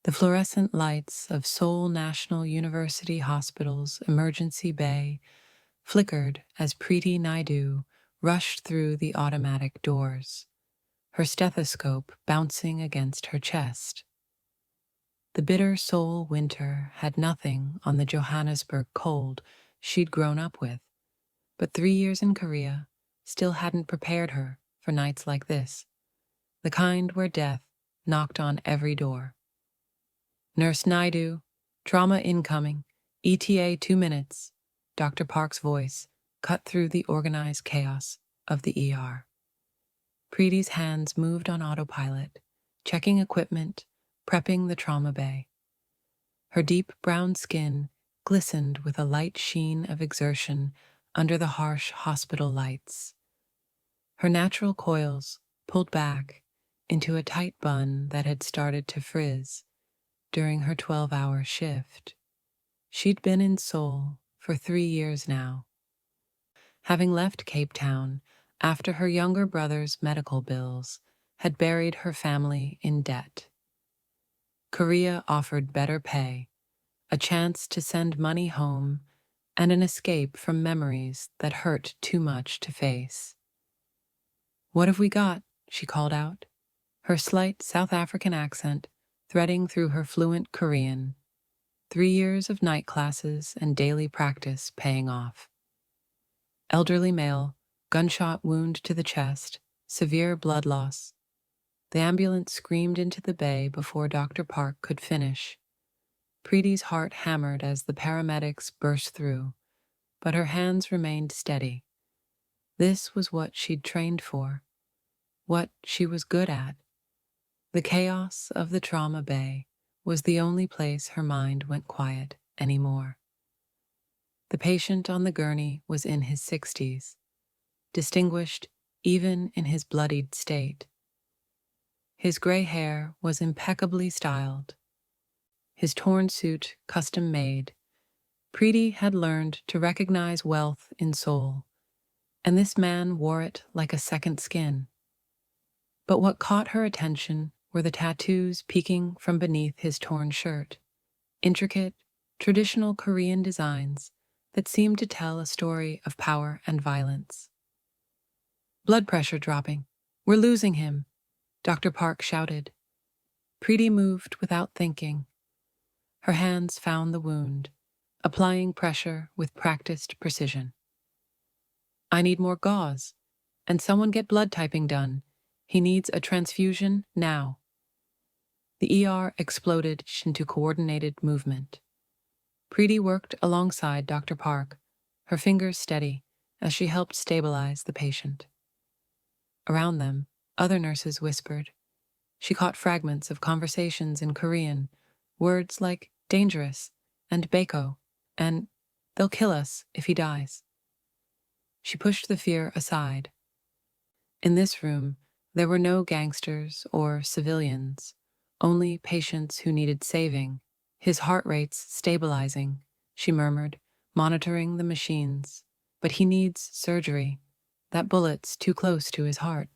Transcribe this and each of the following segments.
The fluorescent lights of Seoul National University Hospital's emergency bay flickered as Preeti Naidoo rushed through the automatic doors, her stethoscope bouncing against her chest. The bitter Seoul winter had nothing on the Johannesburg cold she'd grown up with, but 3 years in Korea still hadn't prepared her for nights like this, the kind where death knocked on every door. Nurse Naidoo, trauma incoming, ETA 2 minutes, Dr. Park's voice cut through the organized chaos of the ER. Preeti's hands moved on autopilot, checking equipment, prepping the trauma bay. Her deep brown skin glistened with a light sheen of exertion under the harsh hospital lights. Her natural coils pulled back into a tight bun that had started to frizz during her 12-hour shift. She'd been in Seoul for 3 years now, having left Cape Town after her younger brother's medical bills had buried her family in debt. Korea offered better pay, a chance to send money home, and an escape from memories that hurt too much to face. "What have we got?" she called out, her slight South African accent threading through her fluent Korean. 3 years of night classes and daily practice paying off. Elderly male, gunshot wound to the chest, severe blood loss. The ambulance screamed into the bay before Dr. Park could finish. Preeti's heart hammered as the paramedics burst through, but her hands remained steady. This was what she'd trained for, what she was good at. The chaos of the trauma bay was the only place her mind went quiet anymore. The patient on the gurney was in his 60s, distinguished even in his bloodied state. His gray hair was impeccably styled, his torn suit custom-made. Preeti had learned to recognize wealth in Seoul, and this man wore it like a second skin. But what caught her attention were the tattoos peeking from beneath his torn shirt, intricate, traditional Korean designs that seemed to tell a story of power and violence. "Blood pressure dropping. We're losing him," Dr. Park shouted. Preeti moved without thinking. Her hands found the wound, applying pressure with practiced precision. "I need more gauze, and someone get blood typing done. He needs a transfusion now." The ER exploded into coordinated movement. Preeti worked alongside Dr. Park, her fingers steady as she helped stabilize the patient. Around them, other nurses whispered. She caught fragments of conversations in Korean, words like dangerous and Baekho and "they'll kill us if he dies." She pushed the fear aside. In this room, there were no gangsters or civilians, only patients who needed saving. "His heart rate's stabilizing," she murmured, monitoring the machines. "But he needs surgery. That bullet's too close to his heart."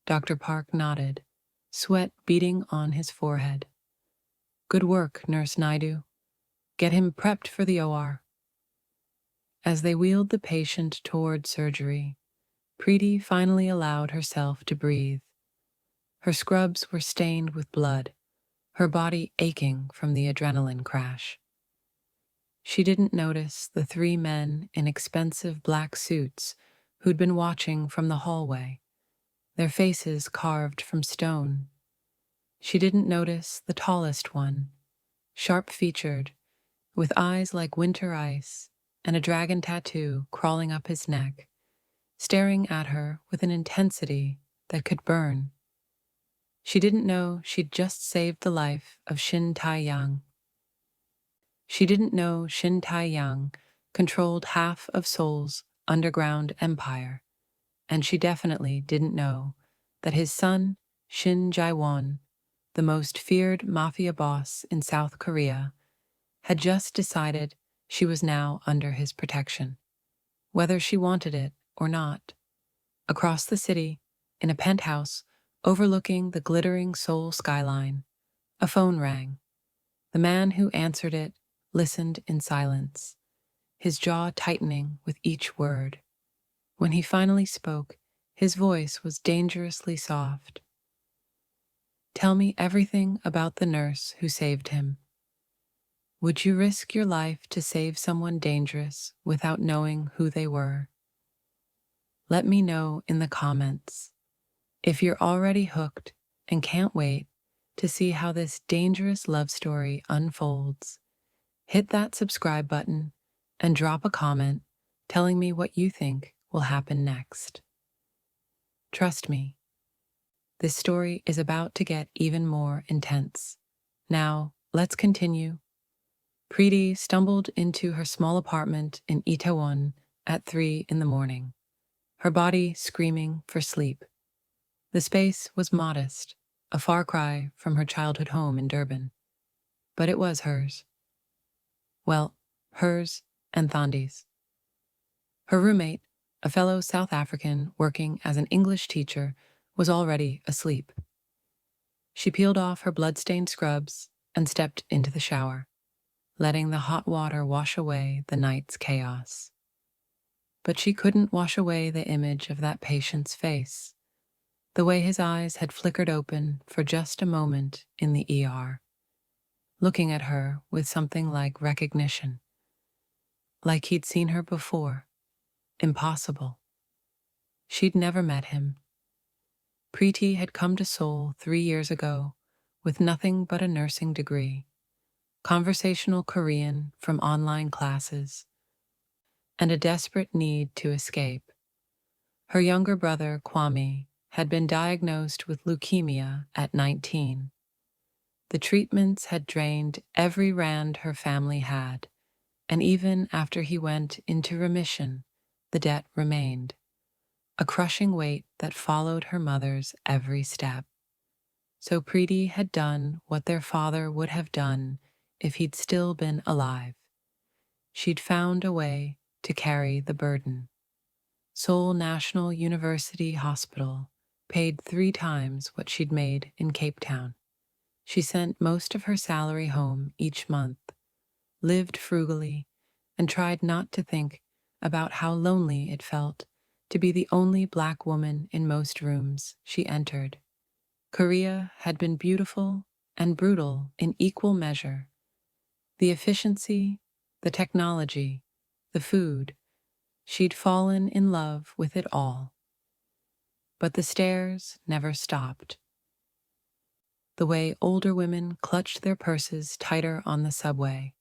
Dr. Park nodded, sweat beading on his forehead. "Good work, Nurse Naidoo. Get him prepped for the OR." As they wheeled the patient toward surgery, Preeti finally allowed herself to breathe. Her scrubs were stained with blood, her body aching from the adrenaline crash. She didn't notice the 3 men in expensive black suits who'd been watching from the hallway, their faces carved from stone. She didn't notice the tallest one, sharp-featured, with eyes like winter ice and a dragon tattoo crawling up his neck, staring at her with an intensity that could burn. She didn't know she'd just saved the life of Shin Tae-yang. She didn't know Shin Tae-yang controlled half of Seoul's underground empire, and she definitely didn't know that his son, Shin Jae-won, the most feared mafia boss in South Korea, had just decided she was now under his protection, whether she wanted it or not. Across the city, in a penthouse overlooking the glittering Seoul skyline, A phone rang. The man who answered it listened in silence, his jaw tightening with each word. When he finally spoke, his voice was dangerously soft. "Tell me everything about the nurse who saved him. Would you risk your life to save someone dangerous without knowing who they were? Let me know in the comments. If you're already hooked and can't wait to see how this dangerous love story unfolds, hit that subscribe button and drop a comment telling me what you think will happen next. Trust me, this story is about to get even more intense. Now, let's continue. Preeti stumbled into her small apartment in Itaewon at 3 in the morning, her body screaming for sleep. The space was modest, a far cry from her childhood home in Durban. But it was hers. Well, hers and Thandi's. Her roommate, a fellow South African working as an English teacher, was already asleep. She peeled off her blood-stained scrubs and stepped into the shower, letting the hot water wash away the night's chaos. But she couldn't wash away the image of that patient's face, the way his eyes had flickered open for just a moment in the ER, looking at her with something like recognition. Like he'd seen her before. Impossible. She'd never met him. Preeti had come to Seoul 3 years ago with nothing but a nursing degree, conversational Korean from online classes, and a desperate need to escape. Her younger brother, Kwame, had been diagnosed with leukemia at 19. The treatments had drained every rand her family had, and even after he went into remission, the debt remained, a crushing weight that followed her mother's every step. So Preeti had done what their father would have done if he'd still been alive. She'd found a way to carry the burden. Seoul National University Hospital paid 3 times what she'd made in Cape Town. She sent most of her salary home each month, lived frugally, and tried not to think about how lonely it felt to be the only Black woman in most rooms she entered. Korea had been beautiful and brutal in equal measure. The efficiency, the technology, the food, she'd fallen in love with it all. But the stares never stopped. The way older women clutched their purses tighter on the subway,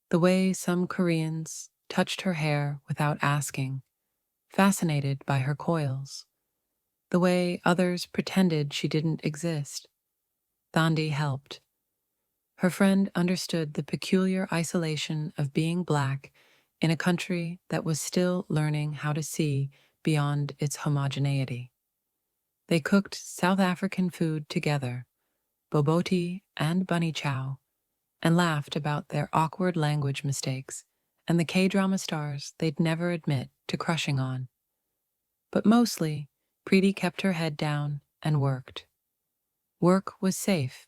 the way some Koreans touched her hair without asking, fascinated by her coils, the way others pretended she didn't exist. Thandi helped. Her friend understood the peculiar isolation of being Black in a country that was still learning how to see beyond its homogeneity. They cooked South African food together, boboti and bunny chow, and laughed about their awkward language mistakes and the K-drama stars they'd never admit to crushing on. But mostly, Preeti kept her head down and worked. Work was safe.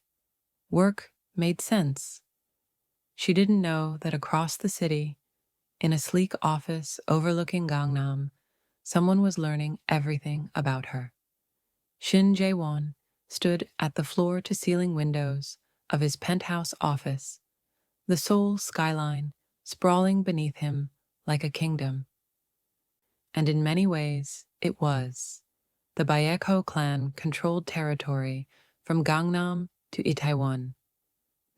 Work made sense. She didn't know that across the city, in a sleek office overlooking Gangnam, someone was learning everything about her. Shin Jae-won stood at the floor-to-ceiling windows of his penthouse office, the Seoul skyline sprawling beneath him like a kingdom. And in many ways, it was. The Baekho Clan controlled territory from Gangnam to Itaewon.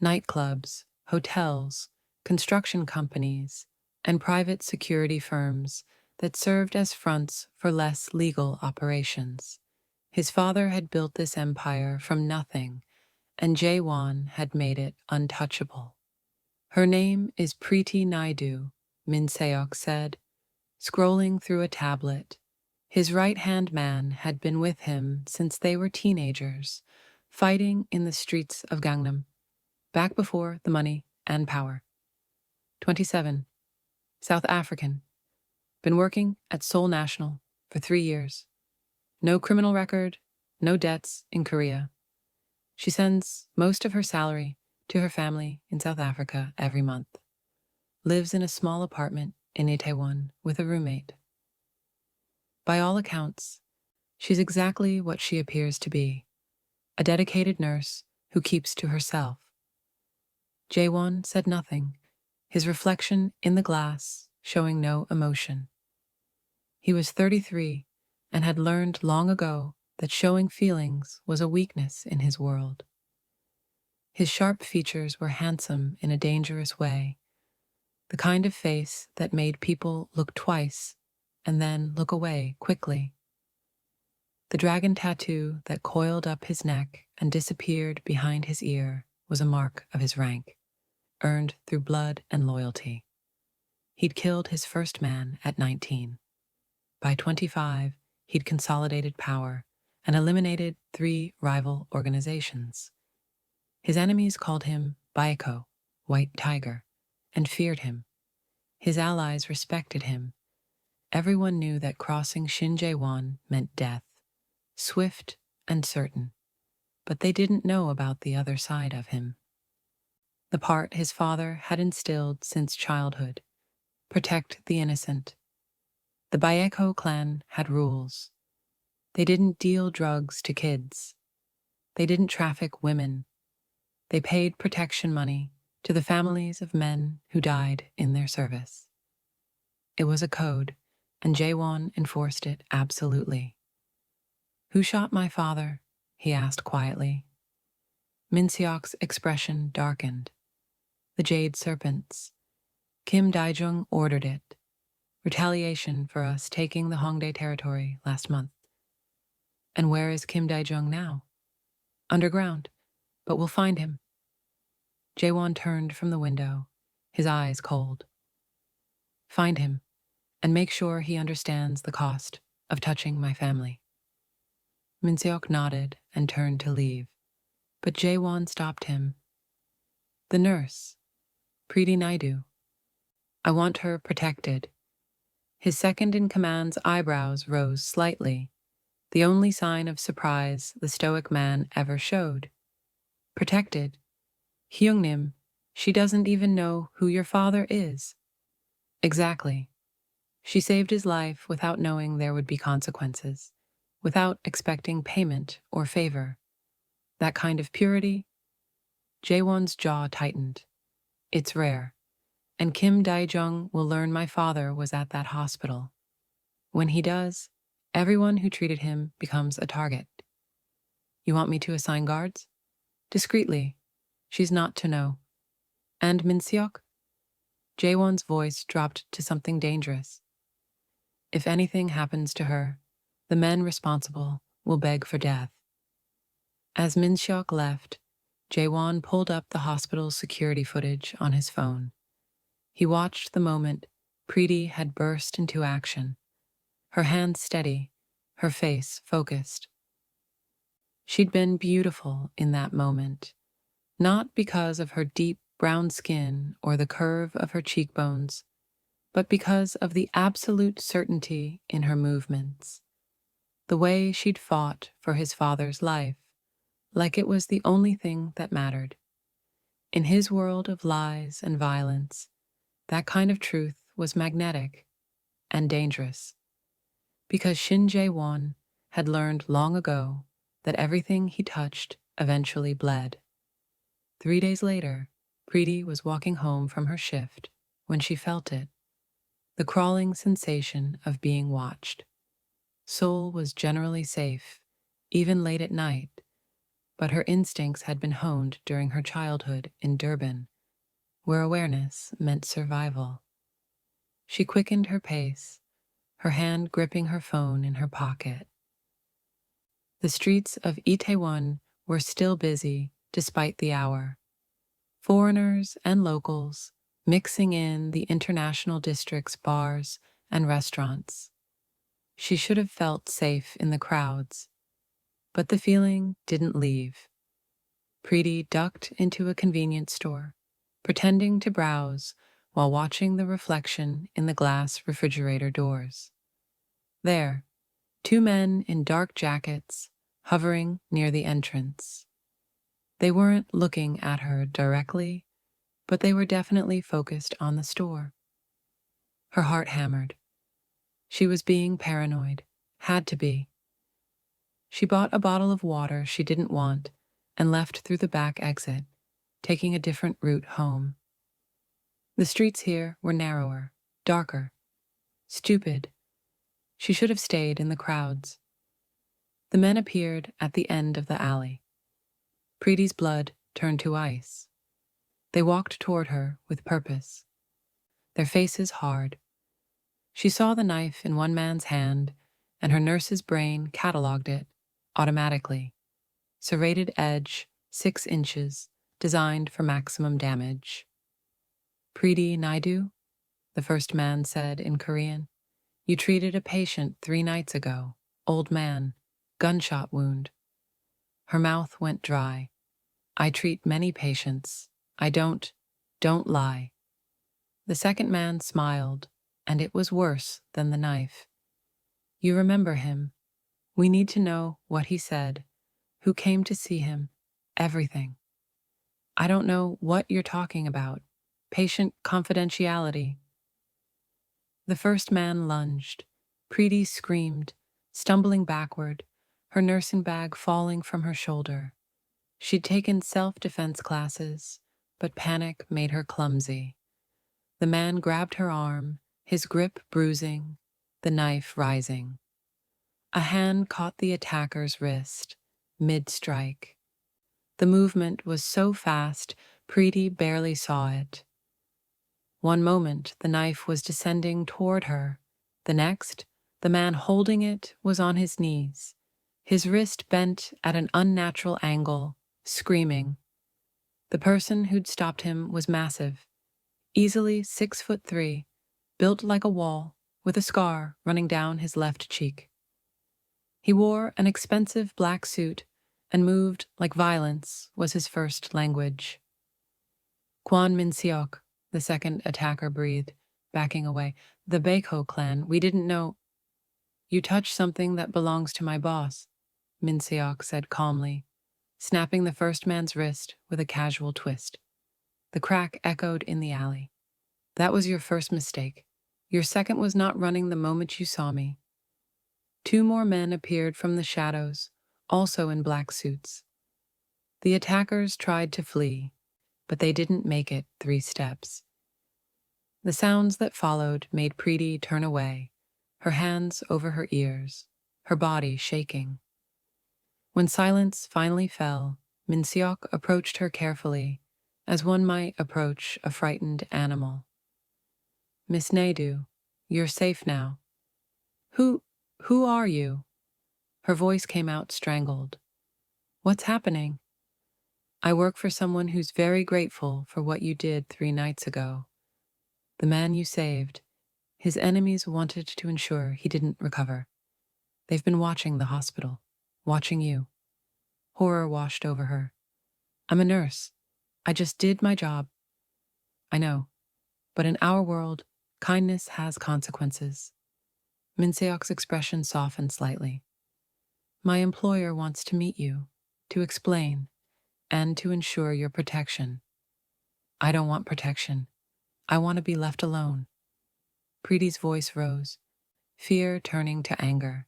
Nightclubs, hotels, construction companies, and private security firms that served as fronts for less legal operations. His father had built this empire from nothing, and Jae-won had made it untouchable. Her name is Preeti Naidoo, Min Seok said, scrolling through a tablet. His right-hand man had been with him since they were teenagers, fighting in the streets of Gangnam, back before the money and power. 27. South African. Been working at Seoul National for 3 years. No criminal record, no debts in Korea. She sends most of her salary to her family in South Africa every month, lives in a small apartment in Itaewon with a roommate. By all accounts, she's exactly what she appears to be, a dedicated nurse who keeps to herself. Jae-won said nothing, his reflection in the glass showing no emotion. He was 33 and had learned long ago that showing feelings was a weakness in his world. His sharp features were handsome in a dangerous way, the kind of face that made people look twice and then look away quickly. The dragon tattoo that coiled up his neck and disappeared behind his ear was a mark of his rank, earned through blood and loyalty. He'd killed his first man at 19. By 25, he'd consolidated power and eliminated 3 rival organizations. His enemies called him Baekho, White Tiger, and feared him. His allies respected him. Everyone knew that crossing Shin Jae-won meant death, swift and certain, but they didn't know about the other side of him. The part his father had instilled since childhood: protect the innocent. The Baekho Clan had rules. They didn't deal drugs to kids. They didn't traffic women. They paid protection money to the families of men who died in their service. It was a code, and Jae-won enforced it absolutely. "Who shot my father?" he asked quietly. Min Seok's expression darkened. "The Jade Serpents. Kim Dae-jung ordered it. Retaliation for us taking the Hongdae territory last month." "And where is Kim Dae-jung now?" "Underground, but we'll find him." Jae-won turned from the window, his eyes cold. "Find him, and make sure he understands the cost of touching my family." Min Seok nodded and turned to leave, but Jae-won stopped him. "The nurse, Preeti Naidoo. I want her protected." His second-in-command's eyebrows rose slightly, the only sign of surprise the stoic man ever showed. "Protected? Hyungnim, she doesn't even know who your father is." "Exactly. She saved his life without knowing there would be consequences, without expecting payment or favor. That kind of purity." Jae-won's jaw tightened. "It's rare, and Kim Dae-jung will learn my father was at that hospital. When he does, everyone who treated him becomes a target." "You want me to assign guards?" "Discreetly. She's not to know." "And Min Seok?" Jae-won's voice dropped to something dangerous. "If anything happens to her, the men responsible will beg for death." As Min Seok left, Jae-won pulled up the hospital's security footage on his phone. He watched the moment Preeti had burst into action, her hands steady, her face focused. She'd been beautiful in that moment, not because of her deep brown skin or the curve of her cheekbones, but because of the absolute certainty in her movements. The way she'd fought for his father's life, like it was the only thing that mattered. In his world of lies and violence, that kind of truth was magnetic and dangerous, because Shin Jae-won had learned long ago that everything he touched eventually bled. 3 days later, Preeti was walking home from her shift when she felt it, the crawling sensation of being watched. Seoul was generally safe, even late at night, but her instincts had been honed during her childhood in Durban, where awareness meant survival. She quickened her pace, her hand gripping her phone in her pocket. The streets of Itaewon were still busy despite the hour. Foreigners and locals mixing in the international district's bars and restaurants. She should have felt safe in the crowds, but the feeling didn't leave. Preeti ducked into a convenience store, pretending to browse while watching the reflection in the glass refrigerator doors. There, 2 men in dark jackets hovering near the entrance. They weren't looking at her directly, but they were definitely focused on the store. Her heart hammered. She was being paranoid. Had to be. She bought a bottle of water she didn't want and left through the back exit, taking a different route home. The streets here were narrower, darker. Stupid. She should have stayed in the crowds. The men appeared at the end of the alley. Preeti's blood turned to ice. They walked toward her with purpose, their faces hard. She saw the knife in one man's hand, and her nurse's brain catalogued it automatically. Serrated edge, 6 inches, designed for maximum damage. Preeti Naidoo, the first man said in Korean. You treated a patient 3 nights ago. Old man. Gunshot wound. Her mouth went dry. I treat many patients. I don't lie. The second man smiled, and it was worse than the knife. You remember him. We need to know what he said, who came to see him, everything. I don't know what you're talking about. Patient confidentiality. The first man lunged. Preeti screamed, stumbling backward, her nursing bag falling from her shoulder. She'd taken self-defense classes, but panic made her clumsy. The man grabbed her arm, his grip bruising, the knife rising. A hand caught the attacker's wrist, mid-strike. The movement was so fast, Preeti barely saw it. One moment, the knife was descending toward her. The next, the man holding it was on his knees, his wrist bent at an unnatural angle, screaming. The person who'd stopped him was massive, easily 6'3", built like a wall, with a scar running down his left cheek. He wore an expensive black suit and moved like violence was his first language. Kwon Min-seok, the second attacker breathed, backing away. The Baekho Clan, we didn't know. You touched something that belongs to my boss, Min-seok said calmly, snapping the first man's wrist with a casual twist. The crack echoed in the alley. That was your first mistake. Your second was not running the moment you saw me. 2 more men appeared from the shadows, also in black suits. The attackers tried to flee, but they didn't make it 3 steps. The sounds that followed made Preeti turn away, her hands over her ears, her body shaking. When silence finally fell, Min-seok approached her carefully, as one might approach a frightened animal. Miss Naidoo, you're safe now. Who are you? Her voice came out strangled. What's happening? I work for someone who's very grateful for what you did 3 nights ago. The man you saved, his enemies wanted to ensure he didn't recover. They've been watching the hospital, watching you. Horror washed over her. I'm a nurse. I just did my job. I know, but in our world, kindness has consequences. Min-seok's expression softened slightly. My employer wants to meet you, to explain, and to ensure your protection. I don't want protection. I want to be left alone. Preeti's voice rose, fear turning to anger.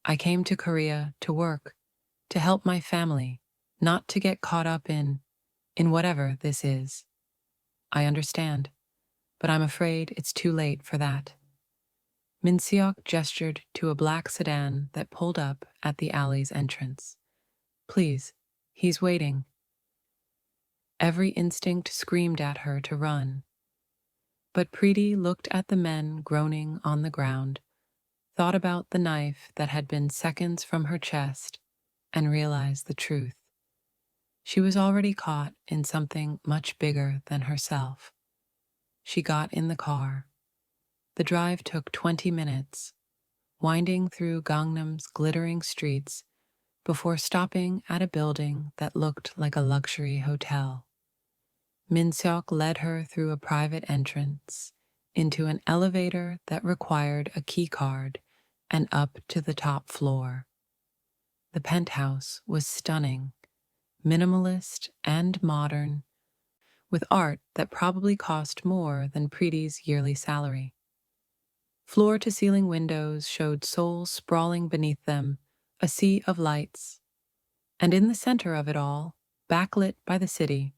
I came to Korea to work, to help my family, not to get caught up in whatever this is. I understand, but I'm afraid it's too late for that. Min-seok gestured to a black sedan that pulled up at the alley's entrance. Please, he's waiting. Every instinct screamed at her to run. But Preeti looked at the men groaning on the ground, thought about the knife that had been seconds from her chest, and realized the truth. She was already caught in something much bigger than herself. She got in the car. The drive took 20 minutes, winding through Gangnam's glittering streets before stopping at a building that looked like a luxury hotel. Min-seok led her through a private entrance, into an elevator that required a key card, and up to the top floor. The penthouse was stunning, minimalist and modern, with art that probably cost more than Preeti's yearly salary. Floor-to-ceiling windows showed Seoul sprawling beneath them, a sea of lights. And in the center of it all, backlit by the city,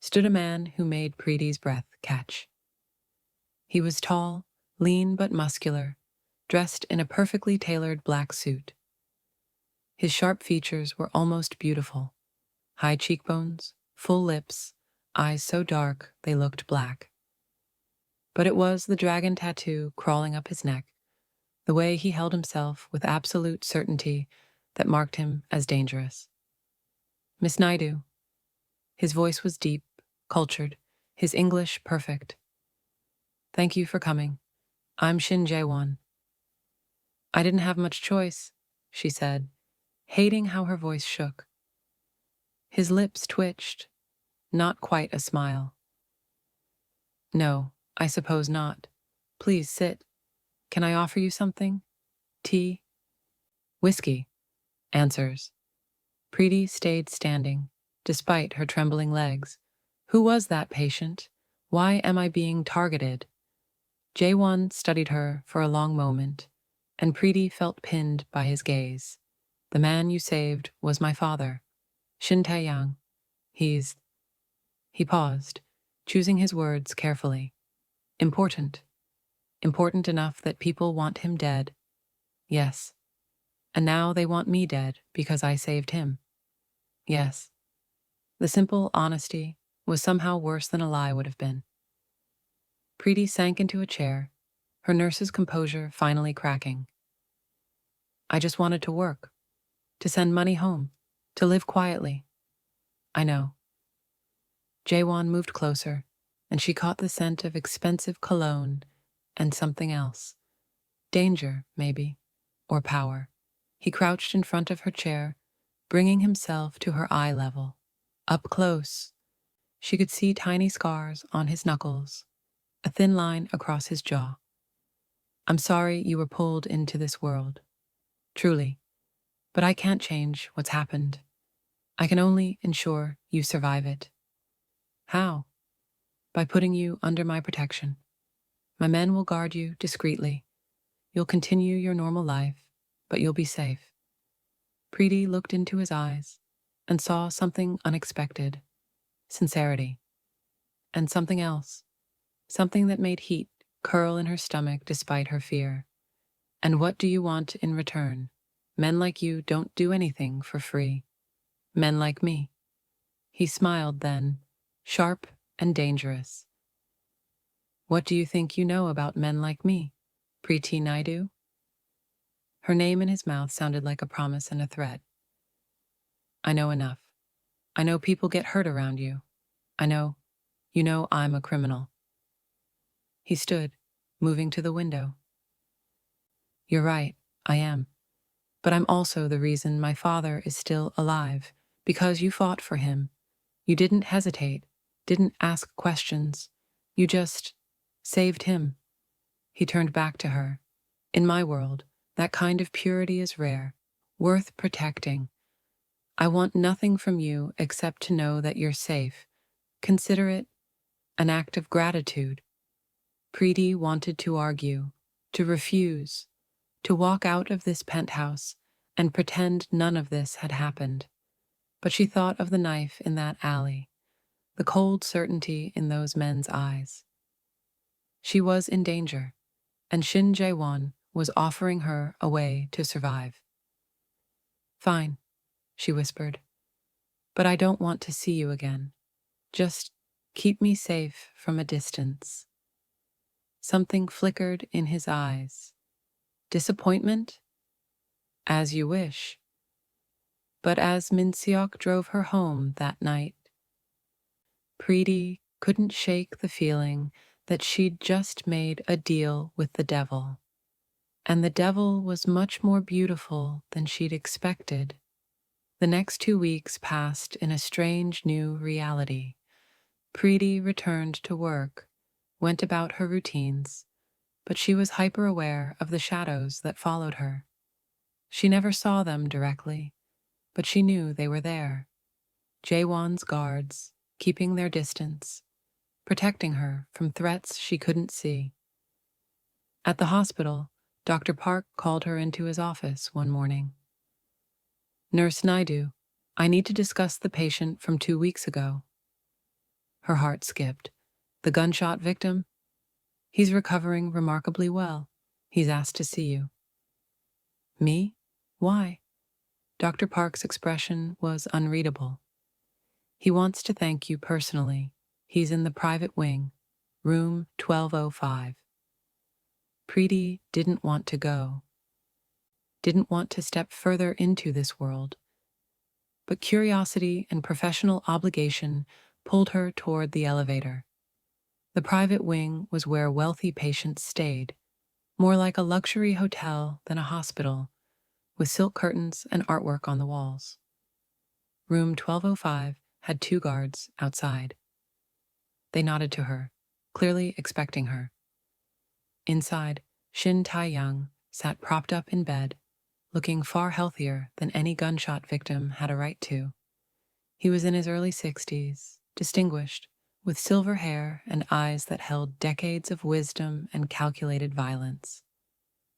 stood a man who made Preeti's breath catch. He was tall, lean but muscular, dressed in a perfectly tailored black suit. His sharp features were almost beautiful. High cheekbones, full lips, eyes so dark they looked black. But it was the dragon tattoo crawling up his neck, the way he held himself with absolute certainty, that marked him as dangerous. Miss Naidoo. His voice was deep, cultured, his English perfect. Thank you for coming. I'm Shin Jae-won. I didn't have much choice, she said, hating how her voice shook. His lips twitched, not quite a smile. No, I suppose not. Please sit. Can I offer you something? Tea? Whiskey, answers. Preeti stayed standing, despite her trembling legs. Who was that patient? Why am I being targeted? Jae-won studied her for a long moment, and Preeti felt pinned by his gaze. The man you saved was my father, Shin Tae-yang. He paused, choosing his words carefully. Important. Important enough that people want him dead. Yes. And now they want me dead because I saved him. Yes. The simple honesty was somehow worse than a lie would have been. Preeti sank into a chair, her nurse's composure finally cracking. I just wanted to work, to send money home, to live quietly. I know. Jae-won moved closer, and she caught the scent of expensive cologne and something else. Danger, maybe, or power. He crouched in front of her chair, bringing himself to her eye level. Up close, she could see tiny scars on his knuckles, a thin line across his jaw. I'm sorry you were pulled into this world. Truly. But I can't change what's happened. I can only ensure you survive it. How? By putting you under my protection. My men will guard you discreetly. You'll continue your normal life, but you'll be safe. Preeti looked into his eyes and saw something unexpected. Sincerity. And something else. Something that made heat curl in her stomach despite her fear. And what do you want in return? Men like you don't do anything for free. Men like me. He smiled then, sharp and dangerous. What do you think you know about men like me, Preeti Naidoo? Her name in his mouth sounded like a promise and a threat. I know enough. I know people get hurt around you. You know I'm a criminal. He stood, moving to the window. You're right, I am. But I'm also the reason my father is still alive, because you fought for him. You didn't hesitate, didn't ask questions. You just saved him. He turned back to her. In my world, that kind of purity is rare, worth protecting. I want nothing from you except to know that you're safe. Consider it an act of gratitude. Preeti wanted to argue, to refuse, to walk out of this penthouse and pretend none of this had happened. But she thought of the knife in that alley, the cold certainty in those men's eyes. She was in danger, and Shin Jae-won was offering her a way to survive. Fine, she whispered, but I don't want to see you again. Just keep me safe from a distance. Something flickered in his eyes. Disappointment? As you wish. But as Min-seok drove her home that night, Preeti couldn't shake the feeling that she'd just made a deal with the devil. And the devil was much more beautiful than she'd expected. The next 2 weeks passed in a strange new reality. Preeti returned to work, went about her routines, but she was hyper-aware of the shadows that followed her. She never saw them directly, but she knew they were there. Jae-won's guards, keeping their distance, protecting her from threats she couldn't see. At the hospital, Dr. Park called her into his office one morning. "Nurse Naidoo, I need to discuss the patient from 2 weeks ago." Her heart skipped. "The gunshot victim? He's recovering remarkably well. He's asked to see you." "Me? Why?" Dr. Park's expression was unreadable. "He wants to thank you personally. He's in the private wing, room 1205. Preeti didn't want to go, didn't want to step further into this world, but curiosity and professional obligation pulled her toward the elevator. The private wing was where wealthy patients stayed, more like a luxury hotel than a hospital, with silk curtains and artwork on the walls. Room 1205 had 2 guards outside. They nodded to her, clearly expecting her. Inside, Shin Tae-yang sat propped up in bed, looking far healthier than any gunshot victim had a right to. He was in his early 60s, distinguished, with silver hair and eyes that held decades of wisdom and calculated violence.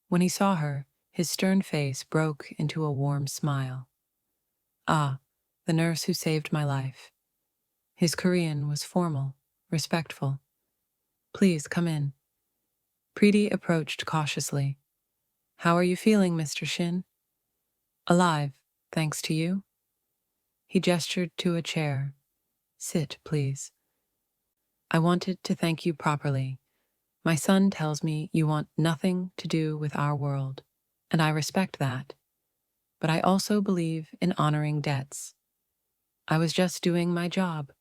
When he saw her, his stern face broke into a warm smile. "Ah, the nurse who saved my life." His Korean was formal, respectful. "Please come in." Preeti approached cautiously. "How are you feeling, Mr. Shin?" "Alive, thanks to you." He gestured to a chair. "Sit, please. I wanted to thank you properly. My son tells me you want nothing to do with our world, and I respect that. But I also believe in honoring debts. I was just doing my job."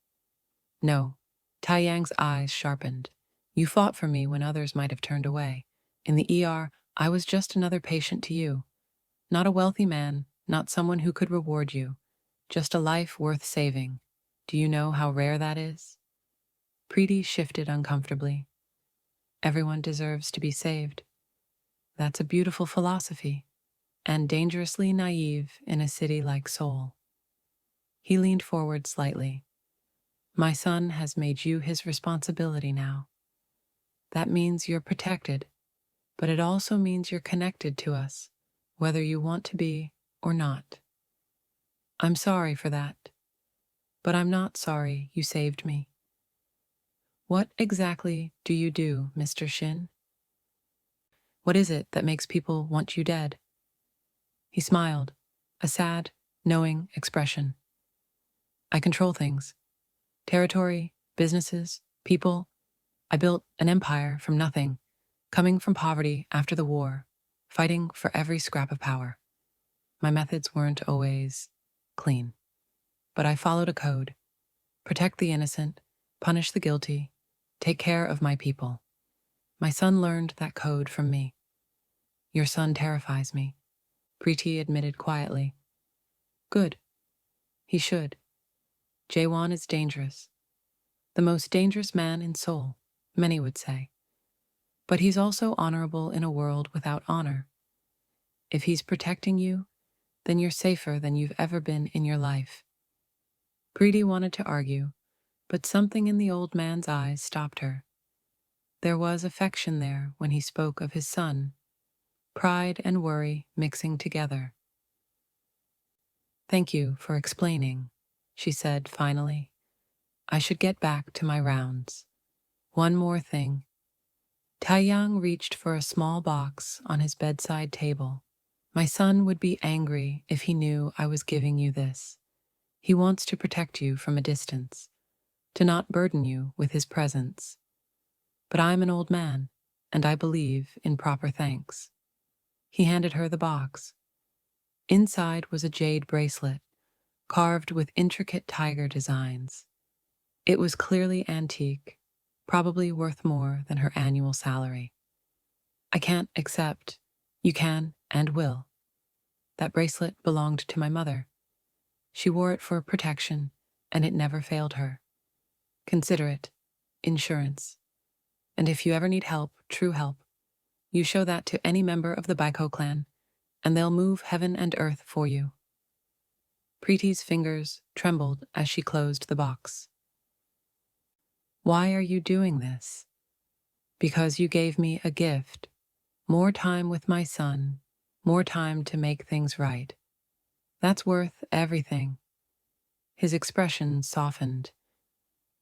"No." Tae-yang's eyes sharpened. "You fought for me when others might have turned away. In the ER, I was just another patient to you. Not a wealthy man, not someone who could reward you. Just a life worth saving. Do you know how rare that is?" Preeti shifted uncomfortably. "Everyone deserves to be saved. That's a beautiful philosophy, and dangerously naive in a city like Seoul." He leaned forward slightly. "My son has made you his responsibility now. That means you're protected, but it also means you're connected to us, whether you want to be or not. I'm sorry for that, but I'm not sorry you saved me." "What exactly do you do, Mr. Shin? What is it that makes people want you dead?" He smiled, a sad, knowing expression. "I control things. Territory, businesses, people. I built an empire from nothing, coming from poverty after the war, fighting for every scrap of power. My methods weren't always clean, but I followed a code. Protect the innocent, punish the guilty, take care of my people. My son learned that code from me." "Your son terrifies me," Preeti admitted quietly. "Good. He should. Jae-won is dangerous. The most dangerous man in Seoul, many would say. But he's also honorable in a world without honor. If he's protecting you, then you're safer than you've ever been in your life." Preeti wanted to argue, but something in the old man's eyes stopped her. There was affection there when he spoke of his son, pride and worry mixing together. "Thank you for explaining," she said finally. "I should get back to my rounds. One more thing." Tae-yang reached for a small box on his bedside table. "My son would be angry if he knew I was giving you this. He wants to protect you from a distance, to not burden you with his presence. But I'm an old man, and I believe in proper thanks." He handed her the box. Inside was a jade bracelet, carved with intricate tiger designs. It was clearly antique, probably worth more than her annual salary. "I can't accept. You can and will. That bracelet belonged to my mother. She wore it for protection, and it never failed her. Consider it insurance. And if you ever need help, true help, you show that to any member of the Baekho Clan, and they'll move heaven and earth for you." Preeti's fingers trembled as she closed the box. Why are you doing this? Because you gave me a gift. More time with my son. More time to make things right. That's worth everything. His expression softened.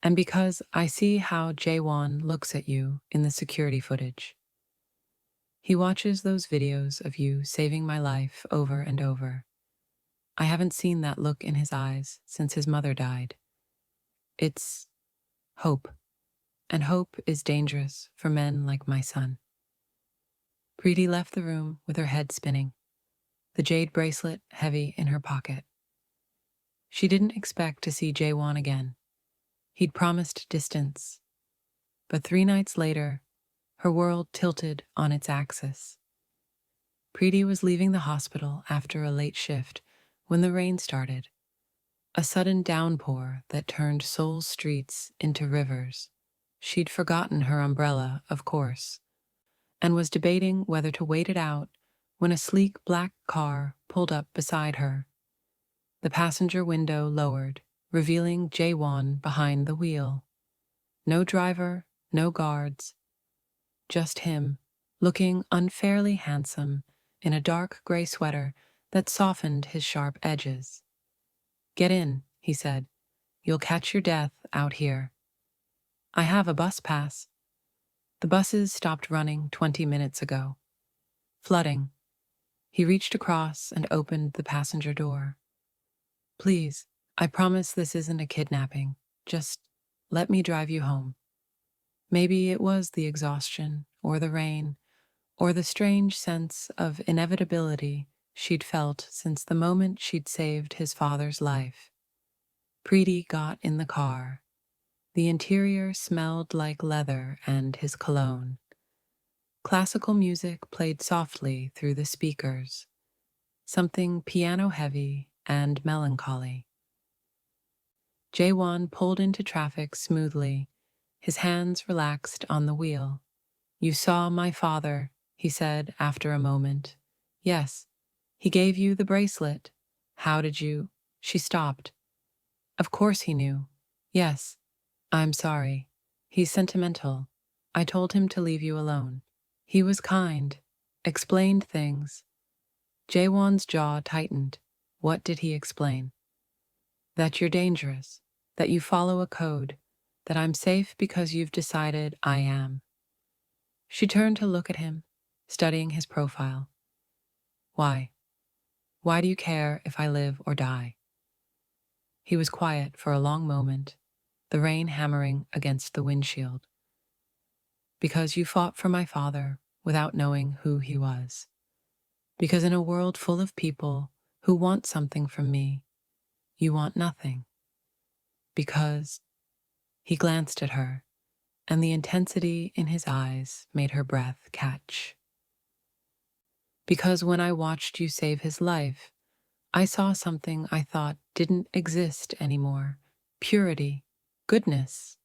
And because I see how Jae-won looks at you in the security footage. He watches those videos of you saving my life over and over. I haven't seen that look in his eyes since his mother died. It's hope. And hope is dangerous for men like my son. Preeti left the room with her head spinning, the jade bracelet heavy in her pocket. She didn't expect to see Jae-won again. He'd promised distance. But 3 nights later, her world tilted on its axis. Preeti was leaving the hospital after a late shift when the rain started, a sudden downpour that turned Seoul's streets into rivers. She'd forgotten her umbrella, of course, and was debating whether to wait it out when a sleek black car pulled up beside her. The passenger window lowered, revealing Jae-won behind the wheel. No driver, no guards, just him, looking unfairly handsome in a dark gray sweater that softened his sharp edges. Get in, he said. You'll catch your death out here. I have a bus pass. The buses stopped running 20 minutes ago. Flooding. He reached across and opened the passenger door. Please, I promise this isn't a kidnapping. Just let me drive you home. Maybe it was the exhaustion, or the rain, or the strange sense of inevitability she'd felt since the moment she'd saved his father's life. Preeti got in the car. The interior smelled like leather and his cologne. Classical music played softly through the speakers, something piano-heavy and melancholy. Jae-won pulled into traffic smoothly, his hands relaxed on the wheel. You saw my father, he said after a moment. Yes, he gave you the bracelet. How did you? She stopped. Of course he knew. Yes, I'm sorry. He's sentimental. I told him to leave you alone. He was kind, explained things. Jae-won's jaw tightened. What did he explain? That you're dangerous, that you follow a code, that I'm safe because you've decided I am. She turned to look at him, studying his profile. Why? Why do you care if I live or die? He was quiet for a long moment, the rain hammering against the windshield. Because you fought for my father without knowing who he was. Because in a world full of people who want something from me, you want nothing. Because he glanced at her, and the intensity in his eyes made her breath catch. Because when I watched you save his life, I saw something I thought didn't exist anymore. Purity, goodness.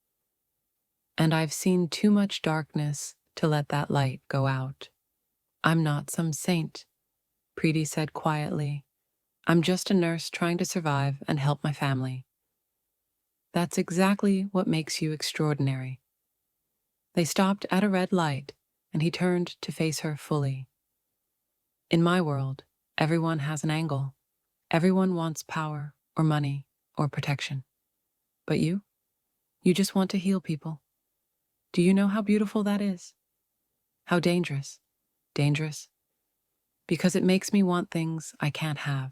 And I've seen too much darkness to let that light go out. I'm not some saint, Preeti said quietly. I'm just a nurse trying to survive and help my family. That's exactly what makes you extraordinary. They stopped at a red light, and he turned to face her fully. In my world, everyone has an angle. Everyone wants power, or money, or protection. But you just want to heal people. Do you know how beautiful that is? How dangerous? Dangerous? Because it makes me want things I can't have.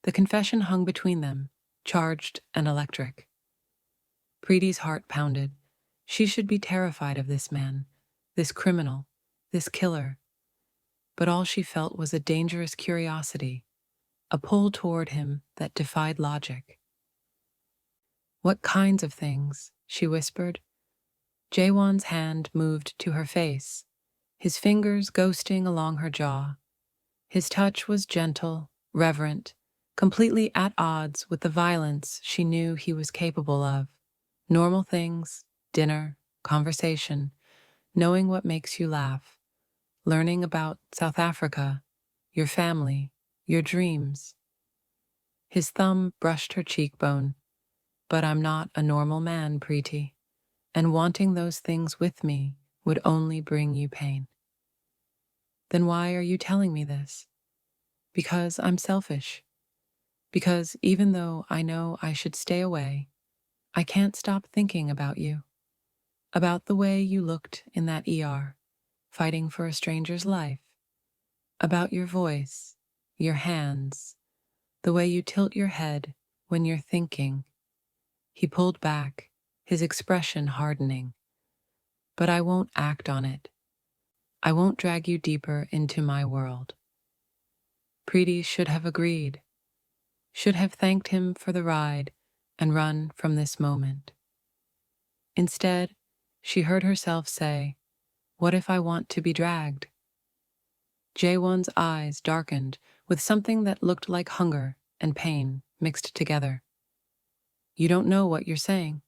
The confession hung between them, charged and electric. Preeti's heart pounded. She should be terrified of this man, this criminal, this killer. But all she felt was a dangerous curiosity, a pull toward him that defied logic. What kinds of things? She whispered. Jae-won's hand moved to her face, his fingers ghosting along her jaw. His touch was gentle, reverent, completely at odds with the violence she knew he was capable of. Normal things, dinner, conversation, knowing what makes you laugh, learning about South Africa, your family, your dreams. His thumb brushed her cheekbone. But I'm not a normal man, Preeti, and wanting those things with me would only bring you pain. Then why are you telling me this? Because I'm selfish. Because even though I know I should stay away, I can't stop thinking about you. About the way you looked in that ER, fighting for a stranger's life. About your voice, your hands, the way you tilt your head when you're thinking. He pulled back, his expression hardening. But I won't act on it. I won't drag you deeper into my world. Preeti should have agreed, should have thanked him for the ride and run from this moment. Instead, she heard herself say, "What if I want to be dragged?" Jae-won's eyes darkened with something that looked like hunger and pain mixed together. "You don't know what you're saying."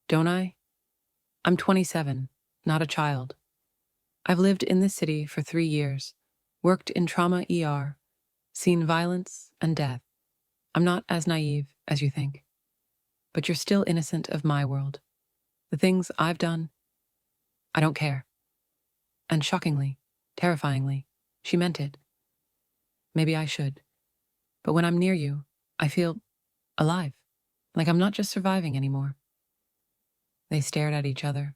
"Don't I? I'm 27, not a child. I've lived in this city for 3 years, worked in trauma ER, seen violence and death. I'm not as naive as you think. But you're still innocent of my world. The things I've done, I don't care." And shockingly, terrifyingly, she meant it. "Maybe I should. But when I'm near you, I feel alive, like I'm not just surviving anymore." They stared at each other,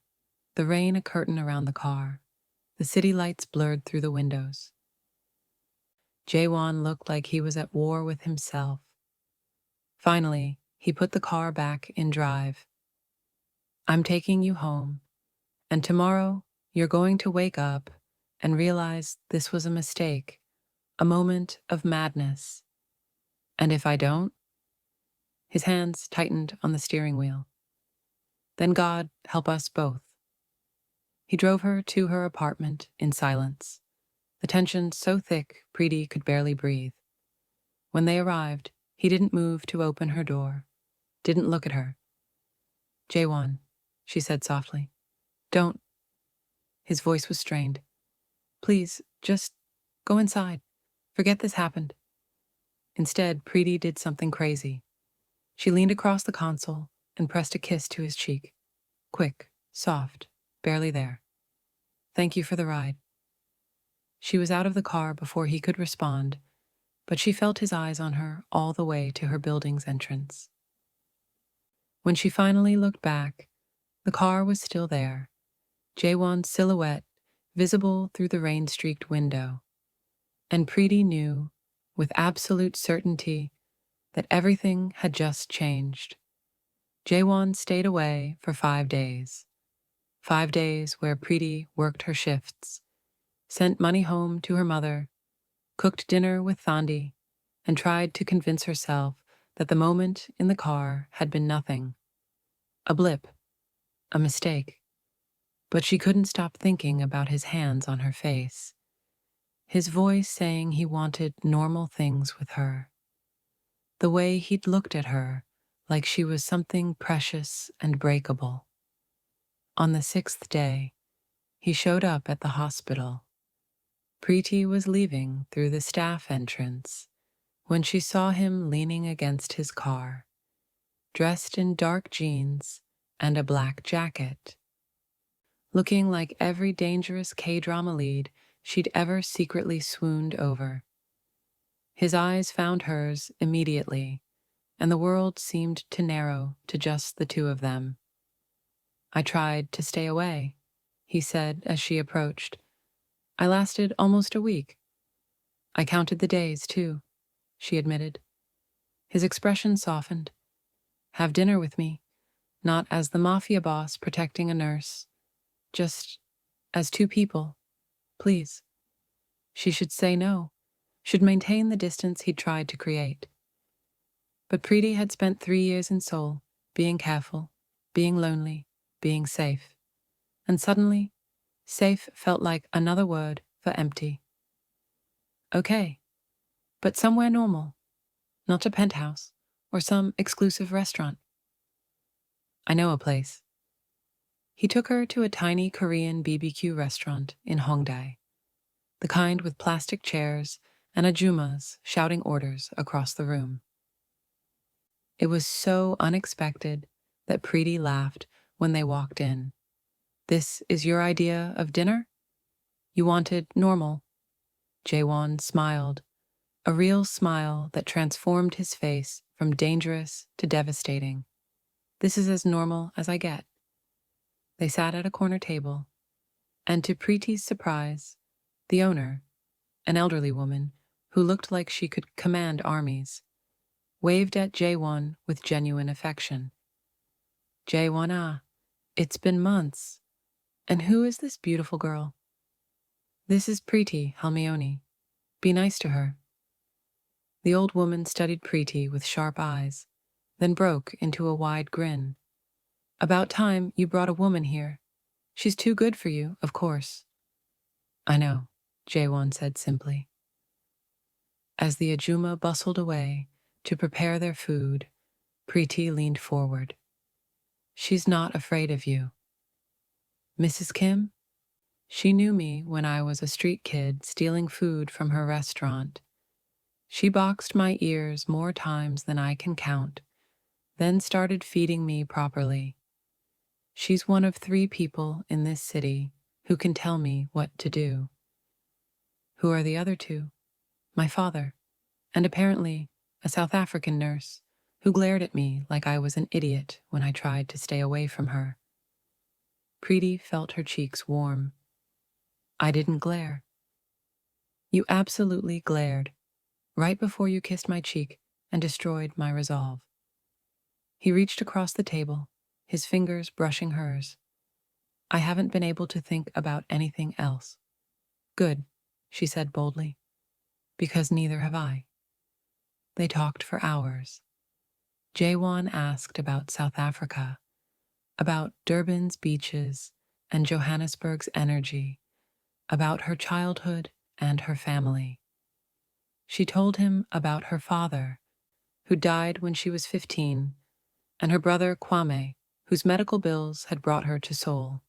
the rain a curtain around the car, the city lights blurred through the windows. Jae-won looked like he was at war with himself. Finally, he put the car back in drive. "I'm taking you home, and tomorrow you're going to wake up and realize this was a mistake, a moment of madness. And if I don't?" His hands tightened on the steering wheel. "Then God help us both." He drove her to her apartment in silence, the tension so thick Preeti could barely breathe. When they arrived, he didn't move to open her door, didn't look at her. "Jae-won," she said softly. "Don't." His voice was strained. "Please, just go inside. Forget this happened." Instead, Preeti did something crazy. She leaned across the console and pressed a kiss to his cheek. Quick, soft, barely there. "Thank you for the ride." She was out of the car before he could respond, but she felt his eyes on her all the way to her building's entrance. When she finally looked back, the car was still there, Jae-won's silhouette visible through the rain-streaked window. And Preeti knew, with absolute certainty, that everything had just changed. Jae-won stayed away for 5 days. 5 days where Preeti worked her shifts, sent money home to her mother, cooked dinner with Thandi, and tried to convince herself that the moment in the car had been nothing. A blip, a mistake. But she couldn't stop thinking about his hands on her face, his voice saying he wanted normal things with her. The way he'd looked at her like she was something precious and breakable. On the 6th day, he showed up at the hospital. Preeti was leaving through the staff entrance when she saw him leaning against his car, dressed in dark jeans and a black jacket, looking like every dangerous K-drama lead she'd ever secretly swooned over. His eyes found hers immediately, and the world seemed to narrow to just the two of them. "I tried to stay away," he said as she approached. "I lasted almost a week." "I counted the days, too," she admitted. His expression softened. "Have dinner with me, not as the Mafia boss protecting a nurse, just as two people, please." She should say no, should maintain the distance he'd tried to create. But Preeti had spent 3 years in Seoul, being careful, being lonely, being safe. And suddenly, safe felt like another word for empty. "Okay, but somewhere normal, not a penthouse or some exclusive restaurant." "I know a place." He took her to a tiny Korean BBQ restaurant in Hongdae, the kind with plastic chairs and ajumas shouting orders across the room. It was so unexpected that Preeti laughed when they walked in. "This is your idea of dinner? You wanted normal." Jae-won smiled, a real smile that transformed his face from dangerous to devastating. "This is as normal as I get." They sat at a corner table, and to Preeti's surprise, the owner, an elderly woman who looked like she could command armies, waved at Jae-won with genuine affection. "Jae-won, it's been months. And who is this beautiful girl?" "This is Preeti Halmioni. Be nice to her." The old woman studied Preeti with sharp eyes, then broke into a wide grin. "About time you brought a woman here. She's too good for you, of course." "I know," Jae-won said simply. As the Ajuma bustled away to prepare their food, Preeti leaned forward. "She's not afraid of you." "Mrs. Kim? She knew me when I was a street kid stealing food from her restaurant. She boxed my ears more times than I can count, then started feeding me properly. She's one of 3 people in this city who can tell me what to do." "Who are the other 2? "My father, and apparently a South African nurse who glared at me like I was an idiot when I tried to stay away from her." Preeti felt her cheeks warm. "I didn't glare." "You absolutely glared, right before you kissed my cheek and destroyed my resolve." He reached across the table, his fingers brushing hers. "I haven't been able to think about anything else." "Good," she said boldly, "because neither have I." They talked for hours. Jae-won asked about South Africa, about Durban's beaches and Johannesburg's energy, about her childhood and her family. She told him about her father, who died when she was 15, and her brother Kwame, whose medical bills had brought her to Seoul.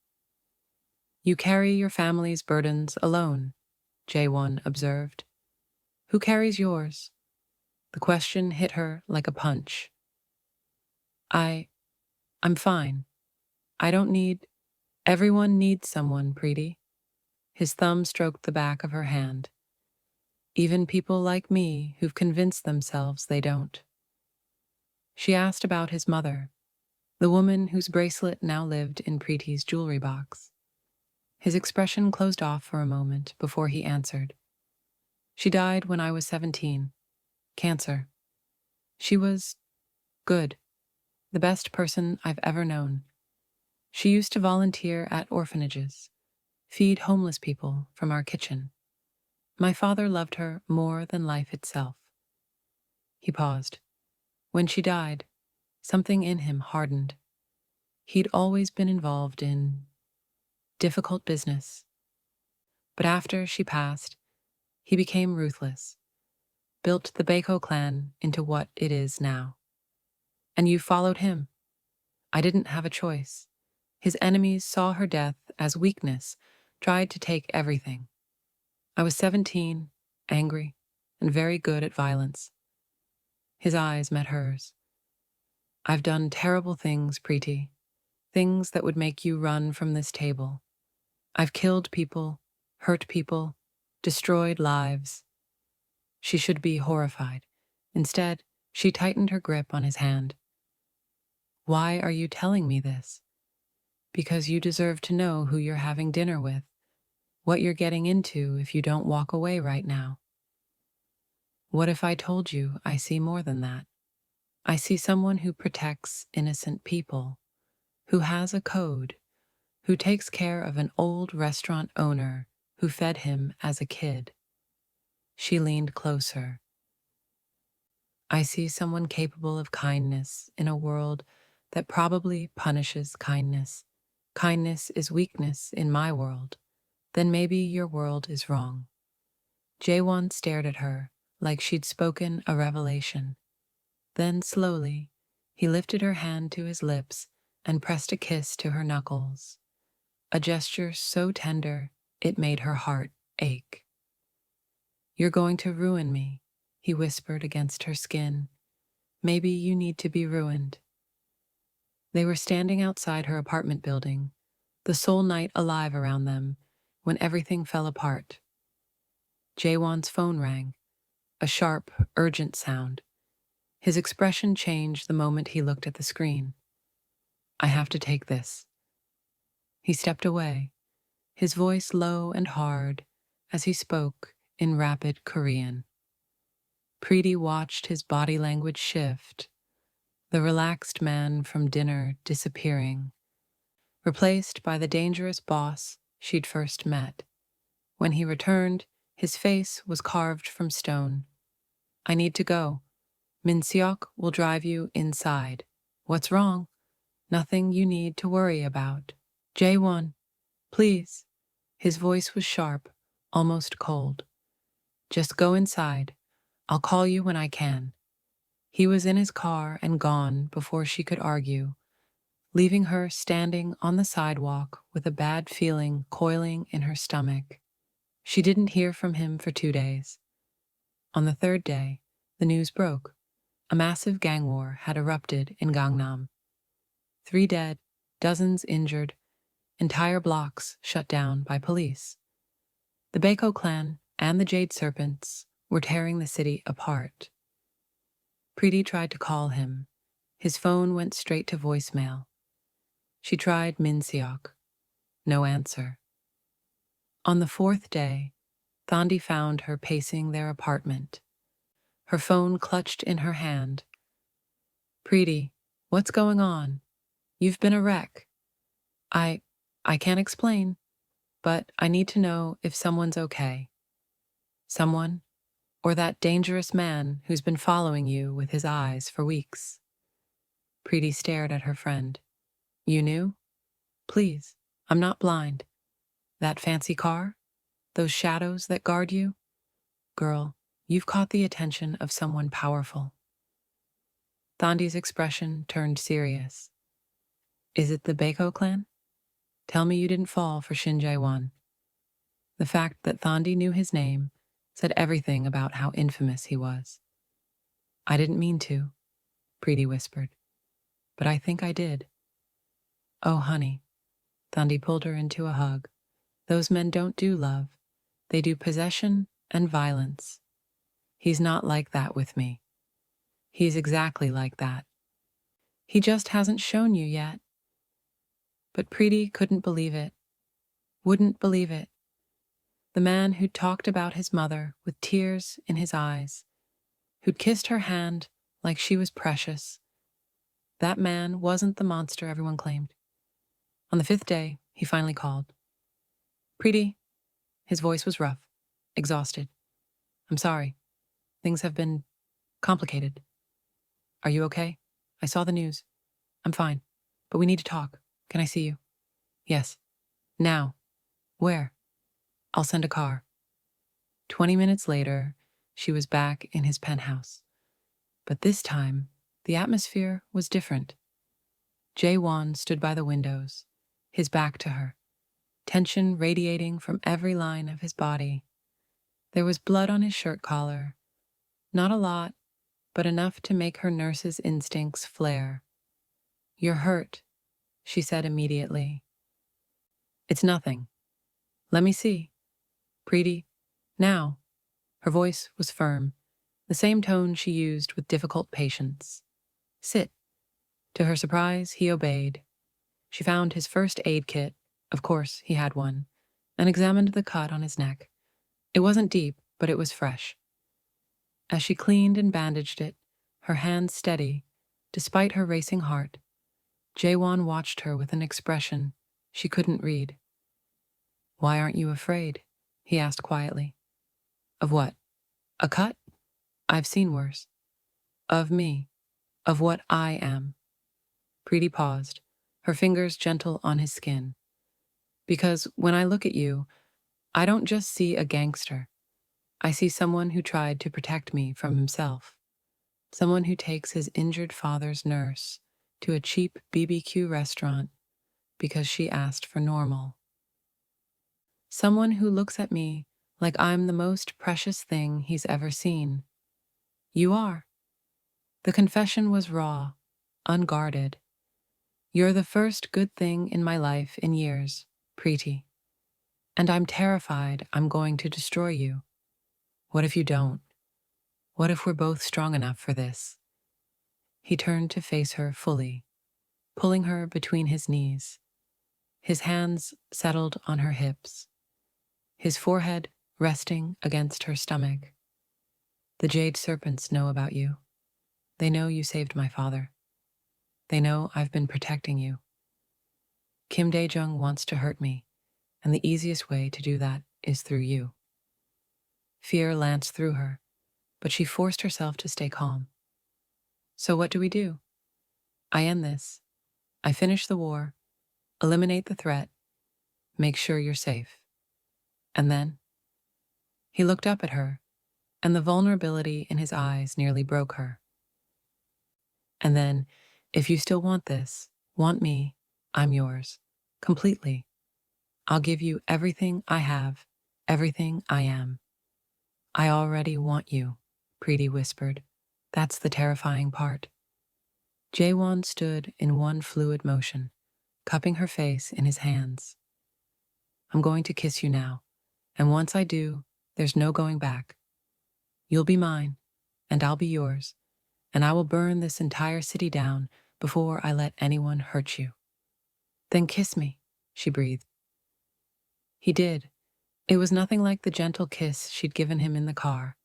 "You carry your family's burdens alone," Jae-won observed. "Who carries yours?" The question hit her like a punch. I'm fine. I don't need... Everyone needs someone, Preeti." His thumb stroked the back of her hand. "Even people like me who've convinced themselves they don't." She asked about his mother, the woman whose bracelet now lived in Preeti's jewelry box. His expression closed off for a moment before he answered. "She died when I was 17. Cancer. She was good. The best person I've ever known. She used to volunteer at orphanages, feed homeless people from our kitchen. My father loved her more than life itself." He paused. When she died, something in him hardened. He'd always been involved in difficult business. But after she passed, he became ruthless, built the Baekho Clan into what it is now. And you followed him. I didn't have a choice. His enemies saw her death as weakness, tried to take everything. I was 17, angry, and very good at violence. His eyes met hers. "I've done terrible things, Preeti. Things that would make you run from this table. I've killed people, hurt people, destroyed lives." She should be horrified. Instead, she tightened her grip on his hand. "Why are you telling me this?" "Because you deserve to know who you're having dinner with, what you're getting into if you don't walk away right now." "What if I told you I see more than that? I see someone who protects innocent people, who has a code, who takes care of an old restaurant owner who fed him as a kid." She leaned closer. "I see someone capable of kindness in a world that probably punishes kindness. Kindness is weakness in my world. Then maybe your world is wrong." Jae-won stared at her like she'd spoken a revelation. Then slowly, he lifted her hand to his lips and pressed a kiss to her knuckles, a gesture so tender it made her heart ache. "You're going to ruin me," he whispered against her skin. Maybe you need to be ruined. They were standing outside her apartment building, the Seoul night alive around them, when everything fell apart. Jae-won's phone rang, a sharp, urgent sound. His expression changed the moment he looked at the screen. I have to take this. He stepped away, his voice low and hard as he spoke in rapid Korean. Preeti watched his body language shift, the relaxed man from dinner disappearing, replaced by the dangerous boss she'd first met. When he returned, his face was carved from stone. I need to go. Min Seok will drive you inside. What's wrong? Nothing you need to worry about. Jae-won, please. His voice was sharp, almost cold. Just go inside. I'll call you when I can. He was in his car and gone before she could argue, leaving her standing on the sidewalk with a bad feeling coiling in her stomach. She didn't hear from him for 2 days. On the third day, the news broke. A massive gang war had erupted in Gangnam. 3 dead, dozens injured, entire blocks shut down by police. The Baekho Clan and the Jade Serpents were tearing the city apart. Preeti tried to call him. His phone went straight to voicemail. She tried Min Seok. No answer. On the 4th day, Thandi found her pacing their apartment, her phone clutched in her hand. Preeti, what's going on? You've been a wreck. I can't explain, but I need to know if someone's okay. Someone? Or that dangerous man who's been following you with his eyes for weeks? Preeti stared at her friend. You knew? Please, I'm not blind. That fancy car? Those shadows that guard you? Girl, you've caught the attention of someone powerful. Thandi's expression turned serious. Is it the Baekho clan? Tell me you didn't fall for Shin Jae-won. The fact that Thandi knew his name said everything about how infamous he was. I didn't mean to, Preeti whispered, but I think I did. Oh, honey. Thandi pulled her into a hug. Those men don't do love. They do possession and violence. He's not like that with me. He's exactly like that. He just hasn't shown you yet. But Preeti couldn't believe it. Wouldn't believe it. The man who'd talked about his mother with tears in his eyes, who'd kissed her hand like she was precious. That man wasn't the monster everyone claimed. On the 5th day, he finally called. Preeti. His voice was rough, exhausted. I'm sorry. Things have been complicated. Are you okay? I saw the news. I'm fine, but we need to talk. Can I see you? Yes. Now. Where? I'll send a car. 20 minutes later, she was back in his penthouse. But this time, the atmosphere was different. Jae-won stood by the windows, his back to her, tension radiating from every line of his body. There was blood on his shirt collar. Not a lot, but enough to make her nurse's instincts flare. You're hurt, she said immediately. It's nothing. Let me see. Preeti, now. Her voice was firm, the same tone she used with difficult patients. Sit. To her surprise, he obeyed. She found his first aid kit, of course he had one, and examined the cut on his neck. It wasn't deep, but it was fresh. As she cleaned and bandaged it, her hands steady, despite her racing heart, Jae-won watched her with an expression she couldn't read. Why aren't you afraid? He asked quietly. Of what? A cut? I've seen worse. Of me. Of what I am. Preeti paused, her fingers gentle on his skin. Because when I look at you, I don't just see a gangster. I see someone who tried to protect me from himself. Someone who takes his injured father's nurse to a cheap BBQ restaurant because she asked for normal. Someone who looks at me like I'm the most precious thing he's ever seen. You are. The confession was raw, unguarded. You're the first good thing in my life in years, Preeti. And I'm terrified I'm going to destroy you. What if you don't? What if we're both strong enough for this? He turned to face her fully, pulling her between his knees. His hands settled on her hips, his forehead resting against her stomach. The jade serpents know about you. They know you saved my father. They know I've been protecting you. Kim Dae-jung wants to hurt me, and the easiest way to do that is through you. Fear lanced through her, but she forced herself to stay calm. So what do? I end this. I finish the war, eliminate the threat, make sure you're safe. And then? He looked up at her, and the vulnerability in his eyes nearly broke her. And then, if you still want this, want me, I'm yours, completely. I'll give you everything I have, everything I am. I already want you, Preeti whispered. That's the terrifying part. Jae-won stood in one fluid motion, cupping her face in his hands. I'm going to kiss you now, and once I do, there's no going back. You'll be mine, and I'll be yours, and I will burn this entire city down before I let anyone hurt you. Then kiss me, she breathed. He did. It was nothing like the gentle kiss she'd given him in the car.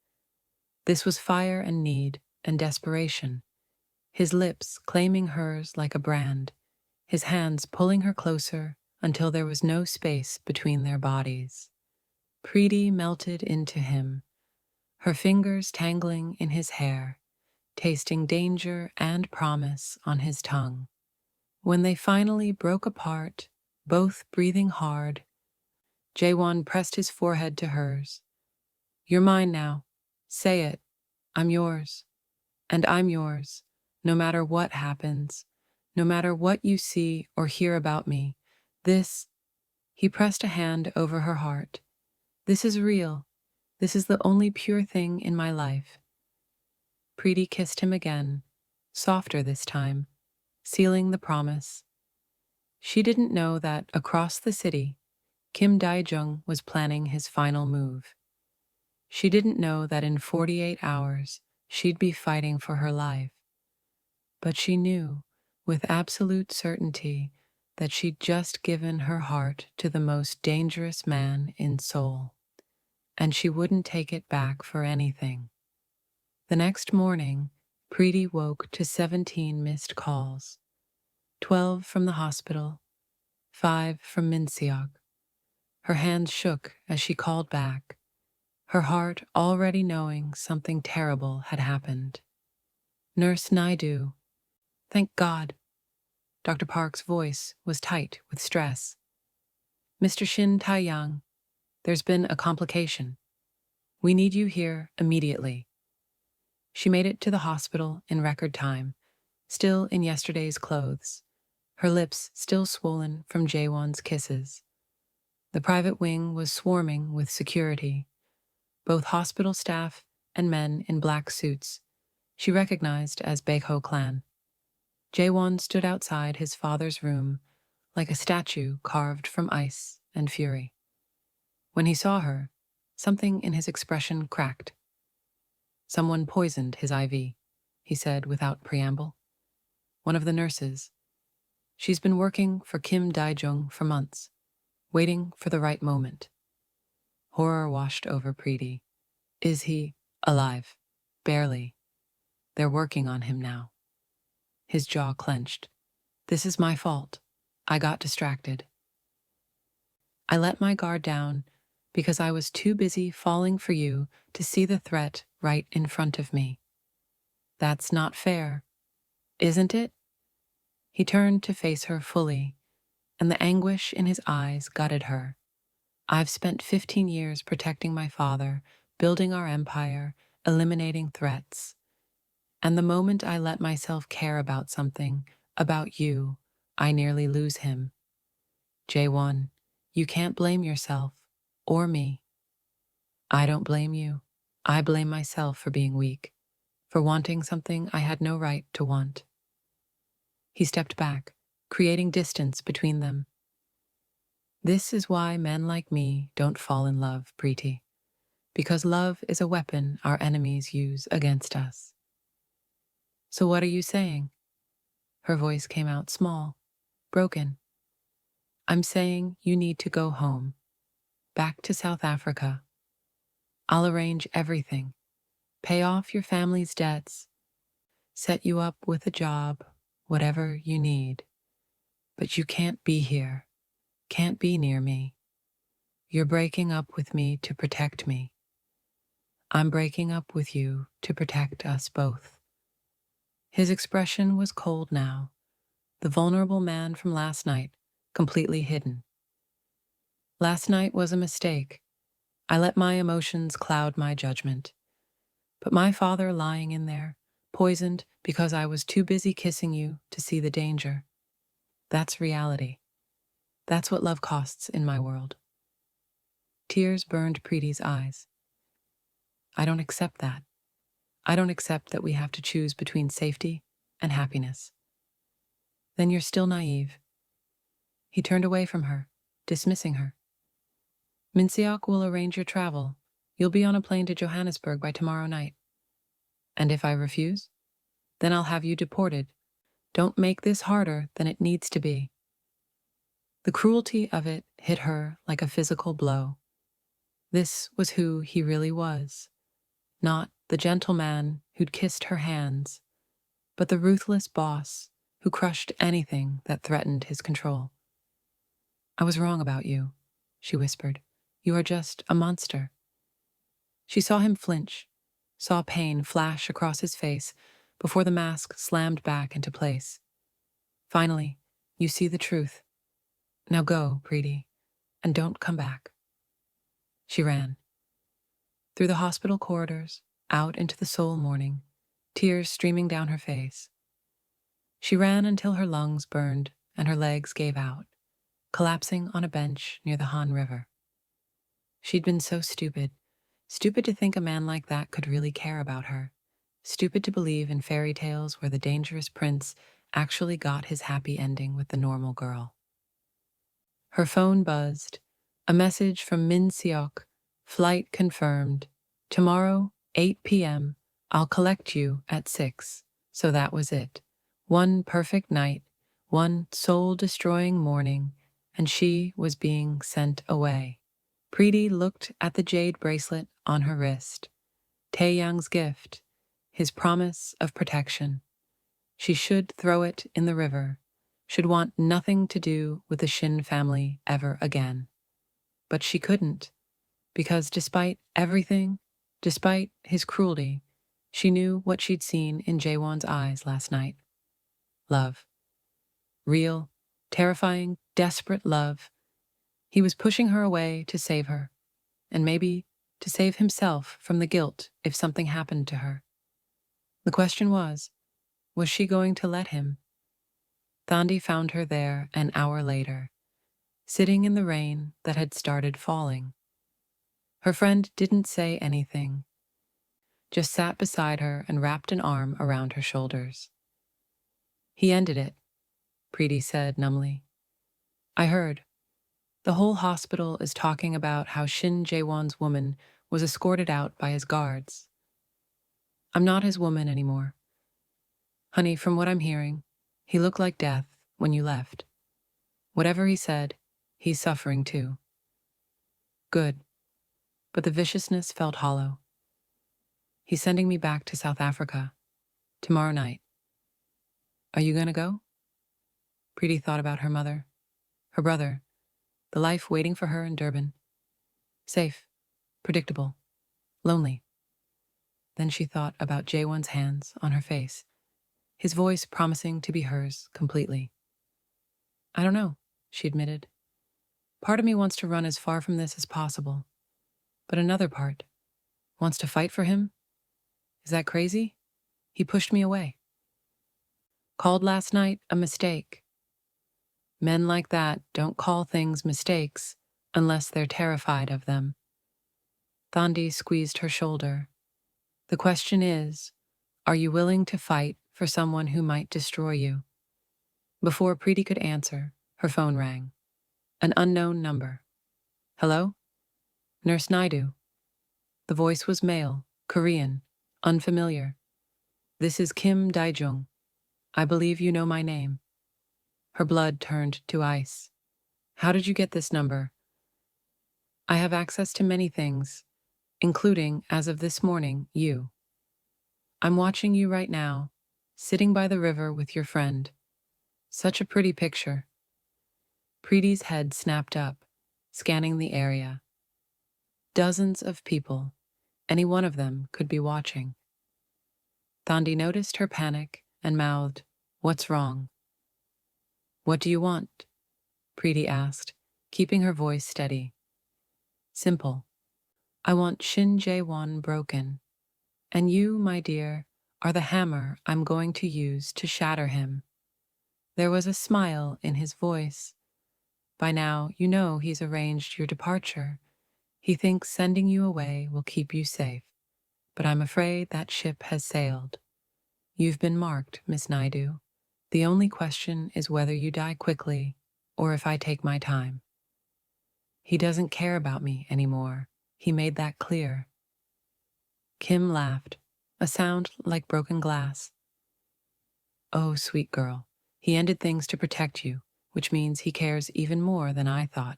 This was fire and need and desperation, his lips claiming hers like a brand, his hands pulling her closer until there was no space between their bodies. Preeti melted into him, her fingers tangling in his hair, tasting danger and promise on his tongue. When they finally broke apart, both breathing hard, Jae-won pressed his forehead to hers. You're mine now. Say it. I'm yours. And I'm yours, no matter what happens, no matter what you see or hear about me. This, he pressed a hand over her heart. This is real. This is the only pure thing in my life. Preeti kissed him again, softer this time, sealing the promise. She didn't know that across the city, Kim Dae-jung was planning his final move. She didn't know that in 48 hours, she'd be fighting for her life. But she knew, with absolute certainty, that she'd just given her heart to the most dangerous man in Seoul, and she wouldn't take it back for anything. The next morning, Preeti woke to 17 missed calls, 12 from the hospital, 5 from Minseok. Her hands shook as she called back, her heart already knowing something terrible had happened. Nurse Naidoo. Thank God. Dr. Park's voice was tight with stress. Mr. Shin Tae-yang, there's been a complication. We need you here immediately. She made it to the hospital in record time, still in yesterday's clothes, her lips still swollen from Jae-won's kisses. The private wing was swarming with security, both hospital staff and men in black suits she recognized as Baekho Clan. Jae-won stood outside his father's room like a statue carved from ice and fury. When he saw her, something in his expression cracked. Someone poisoned his IV, he said without preamble. One of the nurses. She's been working for Kim Dae-jung for months, waiting for the right moment. Horror washed over Preeti. Is he alive? Barely. They're working on him now. His jaw clenched. This is my fault. I got distracted. I let my guard down because I was too busy falling for you to see the threat right in front of me. That's not fair, isn't it? He turned to face her fully, and the anguish in his eyes gutted her. I've spent 15 years protecting my father, building our empire, eliminating threats. And the moment I let myself care about something, about you, I nearly lose him. Jae-won, you can't blame yourself, or me. I don't blame you. I blame myself for being weak, for wanting something I had no right to want. He stepped back, creating distance between them. This is why men like me don't fall in love, Preeti. Because love is a weapon our enemies use against us. So what are you saying? Her voice came out small, broken. I'm saying you need to go home, back to South Africa. I'll arrange everything, pay off your family's debts, set you up with a job, whatever you need. But you can't be here, can't be near me. You're breaking up with me to protect me. I'm breaking up with you to protect us both. His expression was cold now, the vulnerable man from last night, completely hidden. Last night was a mistake. I let my emotions cloud my judgment. But my father lying in there, poisoned because I was too busy kissing you to see the danger. That's reality. That's what love costs in my world. Tears burned Preeti's eyes. I don't accept that. I don't accept that we have to choose between safety and happiness. Then you're still naive. He turned away from her, dismissing her. Minseok will arrange your travel. You'll be on a plane to Johannesburg by tomorrow night. And if I refuse, then I'll have you deported. Don't make this harder than it needs to be. The cruelty of it hit her like a physical blow. This was who he really was. Not the gentleman who'd kissed her hands, but the ruthless boss who crushed anything that threatened his control. I was wrong about you, she whispered. You are just a monster. She saw him flinch, saw pain flash across his face before the mask slammed back into place. Finally, you see the truth. Now go, Preeti, and don't come back. She ran. Through the hospital corridors, out into the Seoul morning, tears streaming down her face. She ran until her lungs burned and her legs gave out, collapsing on a bench near the Han River. She'd been so stupid to think a man like that could really care about her, stupid to believe in fairy tales where the dangerous prince actually got his happy ending with the normal girl. Her phone buzzed, a message from Min Seok, flight confirmed. Tomorrow, 8 p.m., I'll collect you at 6. So that was it. One perfect night, one soul-destroying morning, and she was being sent away. Preeti looked at the jade bracelet on her wrist. Tae-yang's gift, his promise of protection. She should throw it in the river, should want nothing to do with the Shin family ever again. But she couldn't, because despite everything, despite his cruelty, she knew what she'd seen in Jae-won's eyes last night. Love. Real, terrifying, desperate love. He was pushing her away to save her, and maybe to save himself from the guilt if something happened to her. The question was she going to let him? Thandi found her there an hour later, sitting in the rain that had started falling. Her friend didn't say anything, just sat beside her and wrapped an arm around her shoulders. He ended it, Preeti said numbly. I heard. The whole hospital is talking about how Shin Jae-won's woman was escorted out by his guards. I'm not his woman anymore. Honey, from what I'm hearing, he looked like death when you left. Whatever he said, he's suffering too. Good. But the viciousness felt hollow. He's sending me back to South Africa, tomorrow night. Are you gonna go? Preeti thought about her mother, her brother, the life waiting for her in Durban. Safe, predictable, lonely. Then she thought about Jae-won's hands on her face, his voice promising to be hers completely. I don't know, she admitted. Part of me wants to run as far from this as possible, but another part wants to fight for him. Is that crazy? He pushed me away. Called last night a mistake. Men like that don't call things mistakes unless they're terrified of them. Thandi squeezed her shoulder. The question is, Are you willing to fight for someone who might destroy you? Before Preeti could answer, her phone rang. An unknown number. Hello? Nurse Naidoo. The voice was male, Korean, unfamiliar. This is Kim Dae-jung. I believe you know my name. Her blood turned to ice. How did you get this number? I have access to many things, including, as of this morning, you. I'm watching you right now, sitting by the river with your friend. Such a pretty picture. Preeti's head snapped up, scanning the area. Dozens of people. Any one of them could be watching. Thandi noticed her panic and mouthed, "What's wrong?" "What do you want?" Preeti asked, keeping her voice steady. "Simple. I want Shin Jae-won broken. And you, my dear, are the hammer I'm going to use to shatter him." There was a smile in his voice. "By now, you know he's arranged your departure. He thinks sending you away will keep you safe. But I'm afraid that ship has sailed. You've been marked, Miss Naidoo. The only question is whether you die quickly or if I take my time. He doesn't care about me anymore. He made that clear." Kim laughed, a sound like broken glass. "Oh, sweet girl. He ended things to protect you, which means he cares even more than I thought.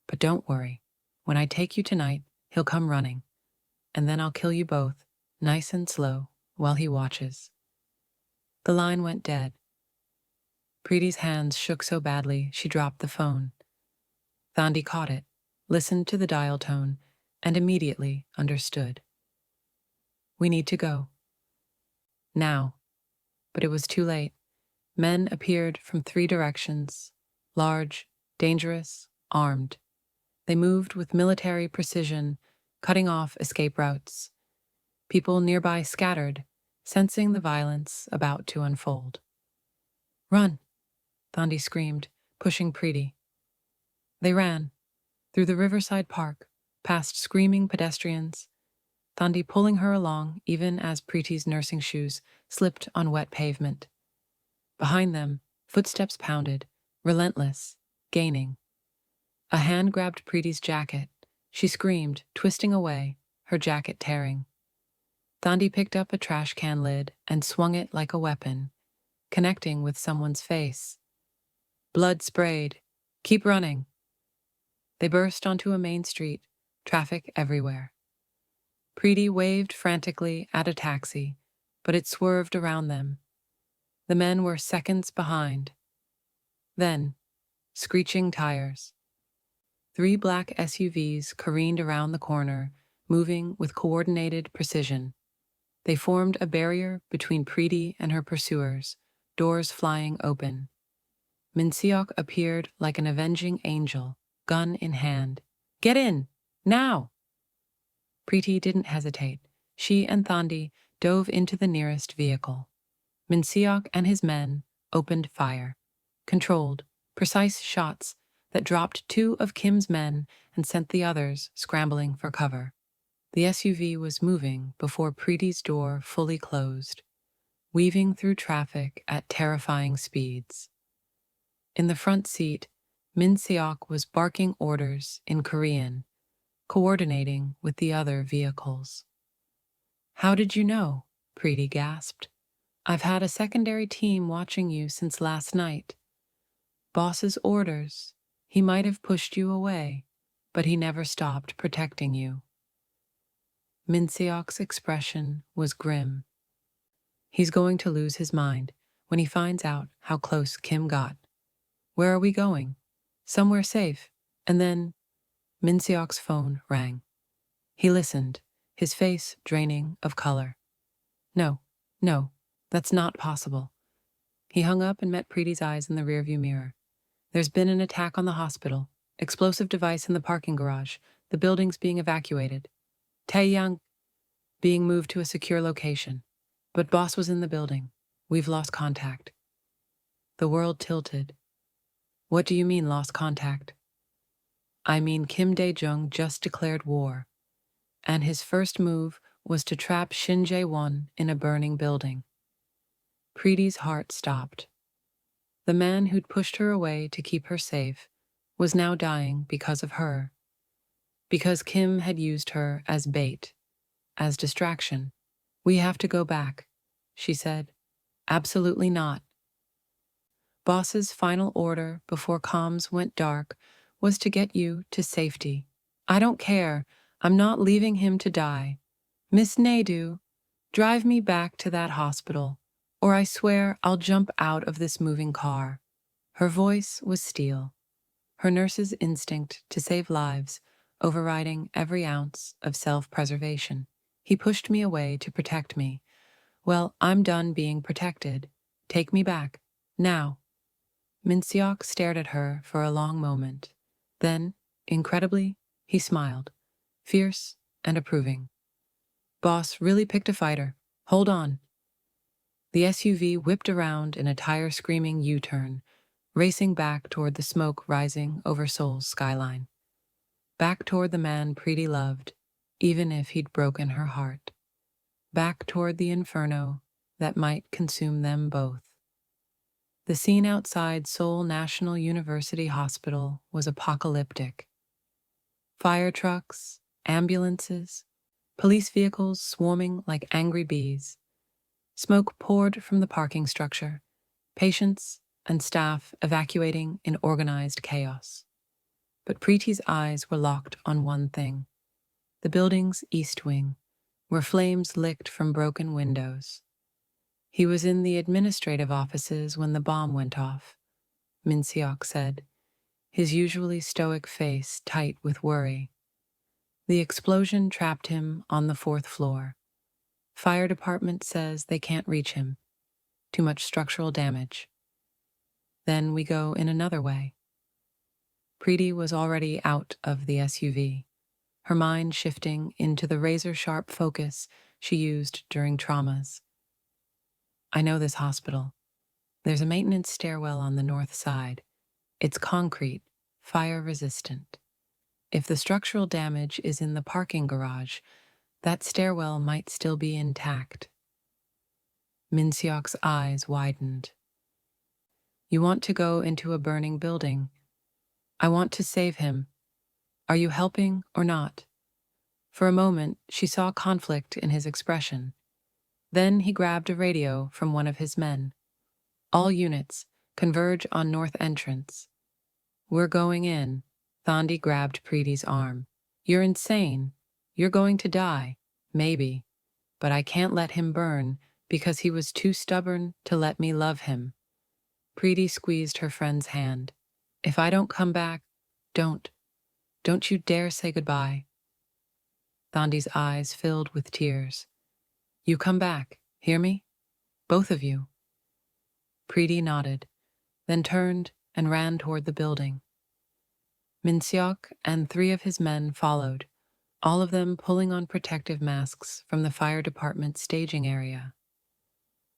But don't worry. When I take you tonight, he'll come running. And then I'll kill you both, nice and slow, while he watches." The line went dead. Preeti's hands shook so badly she dropped the phone. Thandi caught it, listened to the dial tone, and immediately understood. "We need to go. Now." But it was too late. Men appeared from 3 directions, large, dangerous, armed. They moved with military precision, cutting off escape routes. People nearby scattered, sensing the violence about to unfold. "Run!" Thandi screamed, pushing Preeti. They ran, through the riverside park, past screaming pedestrians, Thandi pulling her along even as Preeti's nursing shoes slipped on wet pavement. Behind them, footsteps pounded, relentless, gaining. A hand grabbed Preeti's jacket. She screamed, twisting away, her jacket tearing. Thandi picked up a trash can lid and swung it like a weapon, connecting with someone's face. Blood sprayed. "Keep running." They burst onto a main street, traffic everywhere. Preeti waved frantically at a taxi, but it swerved around them. The men were seconds behind. Then, screeching tires. 3 black SUVs careened around the corner, moving with coordinated precision. They formed a barrier between Preeti and her pursuers, doors flying open. Min Seok appeared like an avenging angel, gun in hand. "Get in! Now!" Preeti didn't hesitate. She and Thandi dove into the nearest vehicle. Min Seok and his men opened fire. Controlled, precise shots that dropped 2 of Kim's men and sent the others scrambling for cover. The SUV was moving before Preeti's door fully closed, weaving through traffic at terrifying speeds. In the front seat, Min Seok was barking orders in Korean, coordinating with the other vehicles. "How did you know?" Preeti gasped. "I've had a secondary team watching you since last night. Boss's orders. He might have pushed you away, but he never stopped protecting you." Min Seok's expression was grim. He's going to lose his mind when he finds out how close Kim got. "Where are we going?" "Somewhere safe." And then Min Seok's phone rang. He listened, his face draining of color. No, that's not possible." He hung up and met Preeti's eyes in the rearview mirror. "There's been an attack on the hospital. Explosive device in the parking garage. The building's being evacuated. Tae-yang being moved to a secure location. But boss was in the building. We've lost contact." The world tilted. "What do you mean lost contact?" "I mean Kim Dae-jung just declared war. And his first move was to trap Shin Jae-won in a burning building. Preeti's heart stopped. The man who'd pushed her away to keep her safe was now dying because of her. Because Kim had used her as bait, as distraction. "We have to go back," she said. "Absolutely not." Boss's final order before comms went dark was to get you to safety. "I don't care. I'm not leaving him to die. Miss Naidoo, drive me back to that hospital, or I swear I'll jump out of this moving car." Her voice was steel, her nurse's instinct to save lives overriding every ounce of self-preservation. "He pushed me away to protect me. Well, I'm done being protected. Take me back. Now." Min-seok stared at her for a long moment. Then, incredibly, he smiled, fierce and approving. "Boss really picked a fighter. Hold on." The SUV whipped around in a tire-screaming U-turn, racing back toward the smoke rising over Seoul's skyline. Back toward the man Preeti loved, even if he'd broken her heart. Back toward the inferno that might consume them both. The scene outside Seoul National University Hospital was apocalyptic. Fire trucks, ambulances, police vehicles swarming like angry bees. Smoke poured from the parking structure, patients and staff evacuating in organized chaos. But Preeti's eyes were locked on one thing: the building's east wing, where flames licked from broken windows. "He was in the administrative offices when the bomb went off," Min-seok said, his usually stoic face tight with worry. "The explosion trapped him on the 4th floor. Fire department says they can't reach him. Too much structural damage." "Then we go in another way." Preeti was already out of the SUV, her mind shifting into the razor-sharp focus she used during traumas. "I know this hospital. There's a maintenance stairwell on the north side. It's concrete, fire-resistant. If the structural damage is in the parking garage, that stairwell might still be intact." Min-seok's eyes widened. "You want to go into a burning building? I want to save him. Are you helping or not?" For a moment, she saw conflict in his expression. Then he grabbed a radio from one of his men. "All units, converge on north entrance." "We're going in." Thandi grabbed Preeti's arm. "You're insane. You're going to die. Maybe. But I can't let him burn because he was too stubborn to let me love him." Preeti squeezed her friend's hand. "If I don't come back, don't you dare say goodbye." Thandi's eyes filled with tears. "You come back, hear me? Both of you." Preeti nodded, then turned and ran toward the building. Min-seok and 3 of his men followed, all of them pulling on protective masks from the fire department staging area.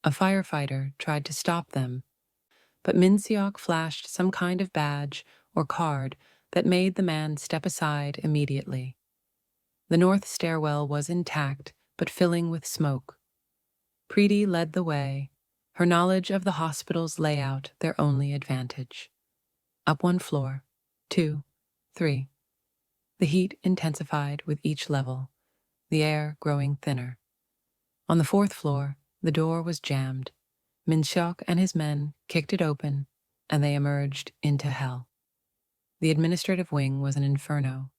A firefighter tried to stop them, but Min-seok flashed some kind of badge or card that made the man step aside immediately. The north stairwell was intact, but filling with smoke. Preeti led the way, her knowledge of the hospital's layout their only advantage. Up 1 floor, 2, 3. The heat intensified with each level, the air growing thinner. On the 4th floor, the door was jammed. Min-seok and his men kicked it open, and they emerged into hell. The administrative wing was an inferno.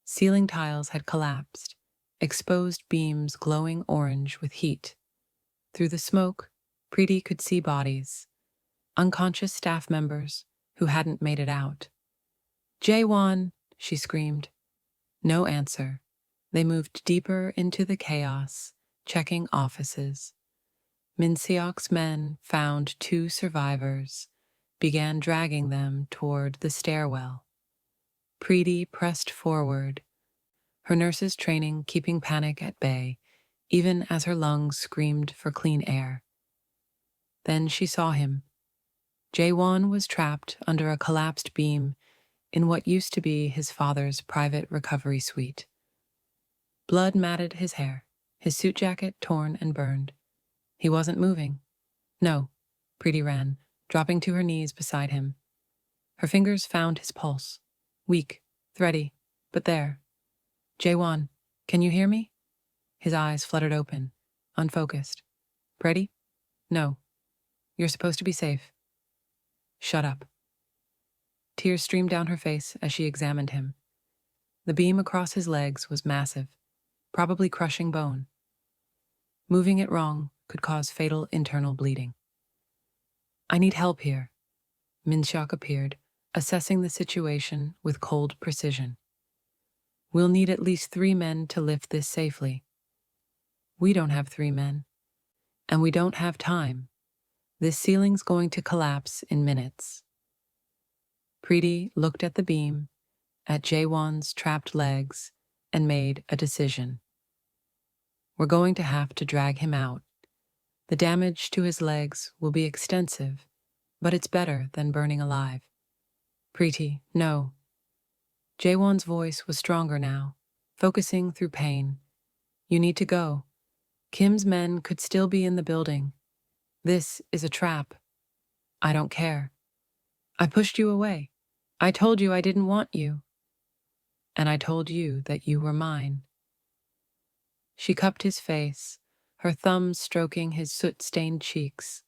Ceiling tiles had collapsed, exposed beams glowing orange with heat. Through the smoke, Preeti could see bodies, unconscious staff members who hadn't made it out. "Jae-won!" she screamed. No answer. They moved deeper into the chaos, checking offices. Min-seok's men found 2 survivors, began dragging them toward the stairwell. Preeti pressed forward, her nurse's training keeping panic at bay, even as her lungs screamed for clean air. Then she saw him. Jae-won was trapped under a collapsed beam in what used to be his father's private recovery suite. Blood matted his hair, his suit jacket torn and burned. He wasn't moving. No, Preeti ran, dropping to her knees beside him. Her fingers found his pulse. Weak, thready, but there. Jae-won, can you hear me? His eyes fluttered open, unfocused. Preeti? No. You're supposed to be safe. Shut up. Tears streamed down her face as she examined him. The beam across his legs was massive, probably crushing bone. Moving it wrong could cause fatal internal bleeding. I need help here. Min-seok appeared, assessing the situation with cold precision. We'll need at least 3 men to lift this safely. We don't have 3 men. And we don't have time. This ceiling's going to collapse in minutes. Preeti looked at the beam, at Jae-won's trapped legs, and made a decision. We're going to have to drag him out. The damage to his legs will be extensive, but it's better than burning alive. Preeti, no. Jae-won's voice was stronger now, focusing through pain. You need to go. Kim's men could still be in the building. This is a trap. I don't care. I pushed you away. I told you I didn't want you. And I told you that you were mine. She cupped his face, her thumbs stroking his soot-stained cheeks.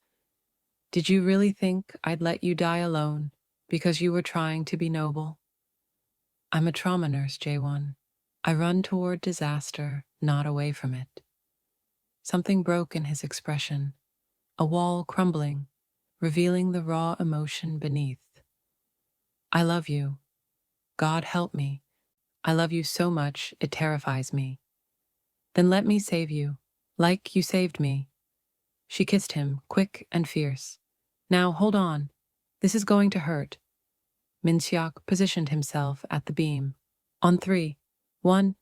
Did you really think I'd let you die alone because you were trying to be noble? I'm a trauma nurse, Jae-won. I run toward disaster, not away from it. Something broke in his expression, a wall crumbling, revealing the raw emotion beneath. I love you. God help me. I love you so much it terrifies me. Then let me save you, like you saved me. She kissed him, quick and fierce. Now hold on. This is going to hurt. Min-seok positioned himself at the beam. On 3, 1,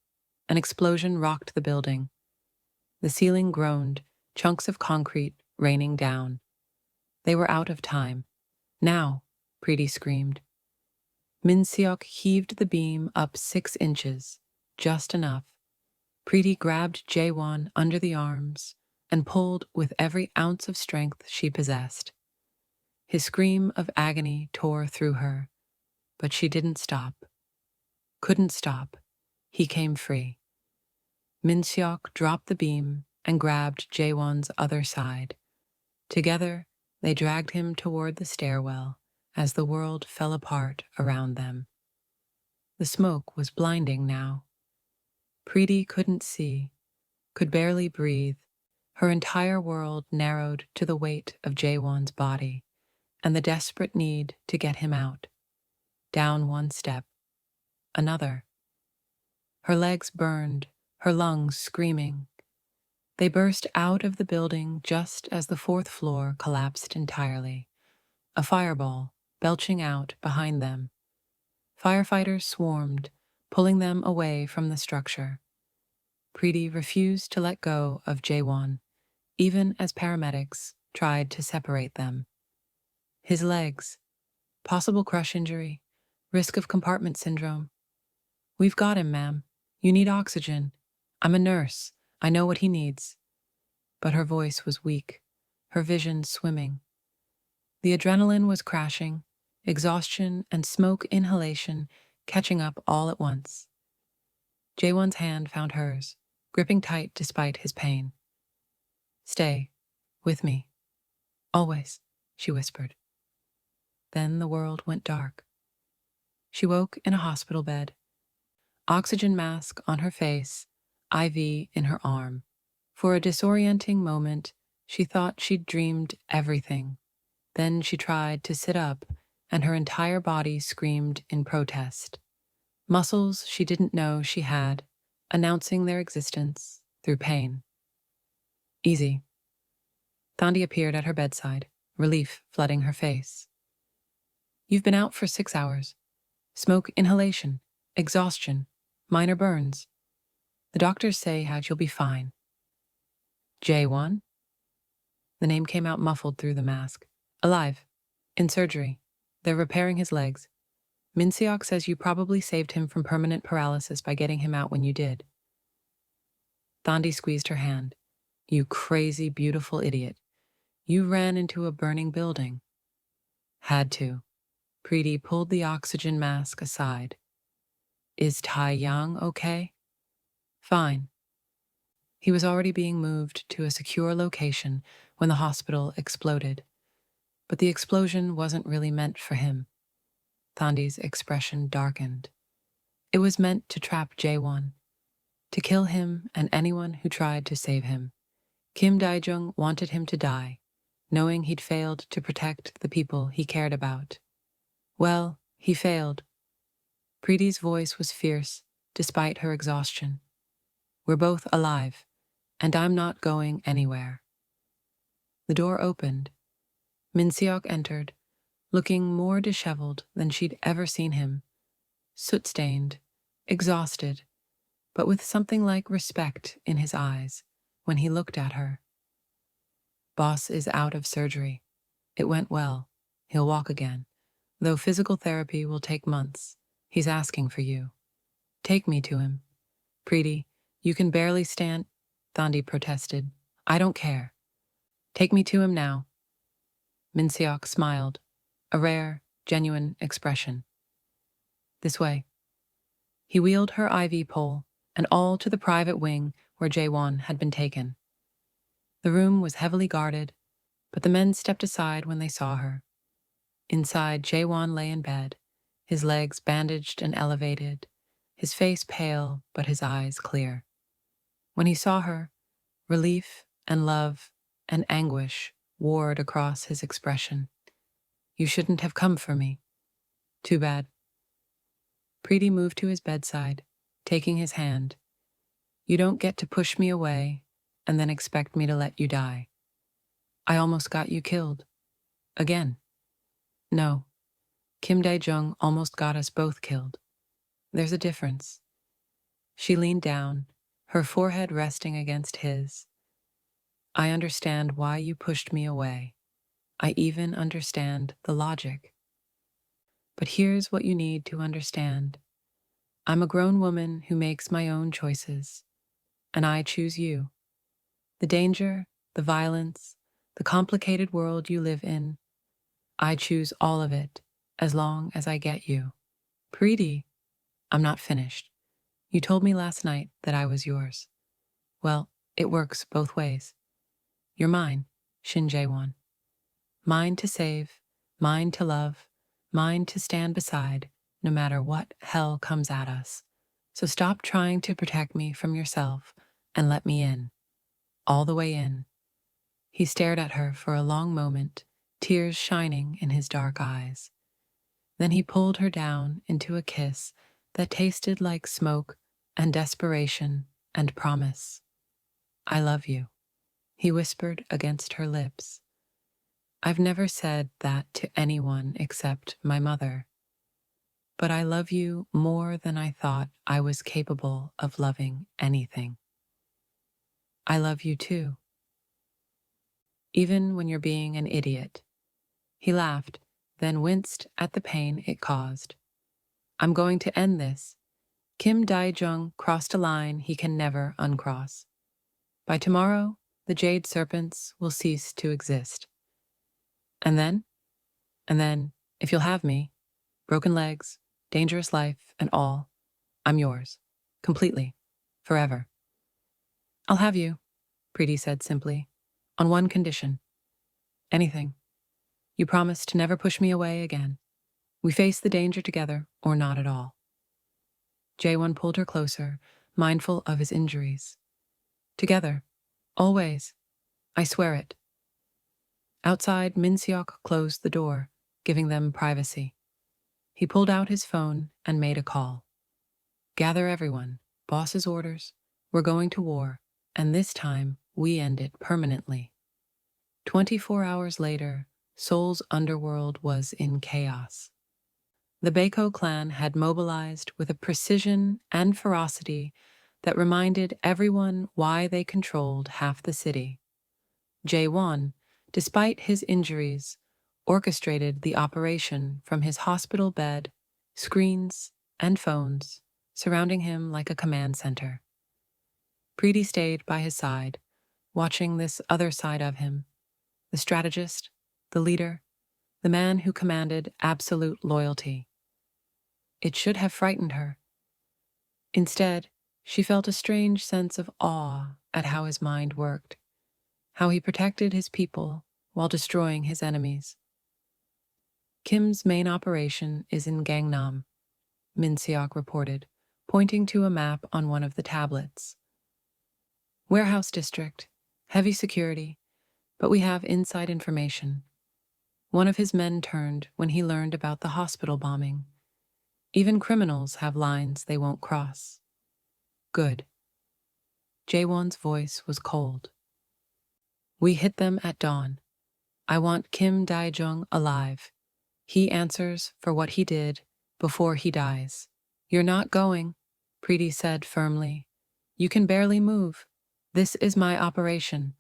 an explosion rocked the building. The ceiling groaned, chunks of concrete raining down. They were out of time. Now, Preeti screamed. Min-seok heaved the beam up 6 inches, just enough. Preeti grabbed Jae-won under the arms and pulled with every ounce of strength she possessed. His scream of agony tore through her, but she didn't stop. Couldn't stop. He came free. Min-seok dropped the beam and grabbed Jae-won's other side. Together, they dragged him toward the stairwell as the world fell apart around them. The smoke was blinding now. Preeti couldn't see, could barely breathe. Her entire world narrowed to the weight of Jae-won's body and the desperate need to get him out. Down 1 step, another. Her legs burned, her lungs screaming. They burst out of the building just as the 4th floor collapsed entirely, a fireball belching out behind them. Firefighters swarmed, pulling them away from the structure. Preeti refused to let go of Jae-won, even as paramedics tried to separate them. His legs, possible crush injury, risk of compartment syndrome. We've got him, ma'am. You need oxygen. I'm a nurse. I know what he needs. But her voice was weak, her vision swimming. The adrenaline was crashing, exhaustion and smoke inhalation catching up all at once. Jae-won's hand found hers, gripping tight despite his pain. Stay, with me. Always, she whispered. Then the world went dark. She woke in a hospital bed, oxygen mask on her face, IV in her arm. For a disorienting moment, she thought she'd dreamed everything. Then she tried to sit up, and her entire body screamed in protest. Muscles she didn't know she had, announcing their existence through pain. Easy. Thandi appeared at her bedside, relief flooding her face. You've been out for 6 hours. Smoke inhalation, exhaustion, minor burns. The doctors say you'll be fine. Jae-won? The name came out muffled through the mask. Alive. In surgery. They're repairing his legs. Min-seok says you probably saved him from permanent paralysis by getting him out when you did. Thandi squeezed her hand. You crazy, beautiful idiot. You ran into a burning building. Had to. Preeti pulled the oxygen mask aside. Is Tae-yang okay? Fine. He was already being moved to a secure location when the hospital exploded. But the explosion wasn't really meant for him. Thandi's expression darkened. It was meant to trap Jae-won, to kill him and anyone who tried to save him. Kim Dae-jung wanted him to die, knowing he'd failed to protect the people he cared about. Well, he failed. Preeti's voice was fierce, despite her exhaustion. We're both alive, and I'm not going anywhere. The door opened. Min Seok entered, looking more disheveled than she'd ever seen him, soot-stained, exhausted, but with something like respect in his eyes when he looked at her. Boss is out of surgery. It went well. He'll walk again. Though physical therapy will take months, he's asking for you. Take me to him. Preeti, you can barely stand, Thandi protested. I don't care. Take me to him now. Min Seok smiled, a rare, genuine expression. This way. He wheeled her IV pole, and all to the private wing where Jae-won had been taken. The room was heavily guarded, but the men stepped aside when they saw her. Inside, Jae-won lay in bed, his legs bandaged and elevated, his face pale but his eyes clear. When he saw her, relief and love and anguish warred across his expression. You shouldn't have come for me. Too bad. Preeti moved to his bedside, taking his hand. You don't get to push me away and then expect me to let you die. I almost got you killed. Again. No. Kim Dae-jung almost got us both killed. There's a difference. She leaned down, her forehead resting against his. I understand why you pushed me away. I even understand the logic. But here's what you need to understand. I'm a grown woman who makes my own choices, and I choose you. The danger, the violence, the complicated world you live in, I choose all of it as long as I get you. Preeti, I'm not finished. You told me last night that I was yours. Well, it works both ways. You're mine, Shin Jae-won. Mine to save, mine to love, mine to stand beside, no matter what hell comes at us. So stop trying to protect me from yourself and let me in. All the way in. He stared at her for a long moment, tears shining in his dark eyes. Then he pulled her down into a kiss that tasted like smoke and desperation and promise. I love you, he whispered against her lips. I've never said that to anyone except my mother. But I love you more than I thought I was capable of loving anything. I love you too. Even when you're being an idiot. He laughed, then winced at the pain it caused. I'm going to end this. Kim Dae-jung crossed a line he can never uncross. By tomorrow, the Jade Serpents will cease to exist. And then, if you'll have me, broken legs, dangerous life, and all, I'm yours. Completely. Forever. I'll have you, Preeti said simply, on one condition. Anything. You promise to never push me away again. We face the danger together, or not at all. Jae-won pulled her closer, mindful of his injuries. Together. Always. I swear it. Outside, Min Seok closed the door, giving them privacy. He pulled out his phone and made a call. Gather everyone. Boss's orders. We're going to war, and this time we end it permanently. 24 hours later, Seoul's underworld was in chaos. The Baekho Clan had mobilized with a precision and ferocity that reminded everyone why they controlled half the city. Jae-won, despite his injuries, orchestrated the operation from his hospital bed, screens, and phones, surrounding him like a command center. Preeti stayed by his side, watching this other side of him, the strategist, the leader, the man who commanded absolute loyalty. It should have frightened her. Instead, she felt a strange sense of awe at how his mind worked, how he protected his people while destroying his enemies. Kim's main operation is in Gangnam, Min Seok reported, pointing to a map on one of the tablets. Warehouse district, heavy security, but we have inside information. One of his men turned when he learned about the hospital bombing. Even criminals have lines they won't cross. Good. Jae-won's voice was cold. We hit them at dawn. I want Kim Dae-jung alive. He answers for what he did before he dies. You're not going, Preeti said firmly. You can barely move. This is my operation,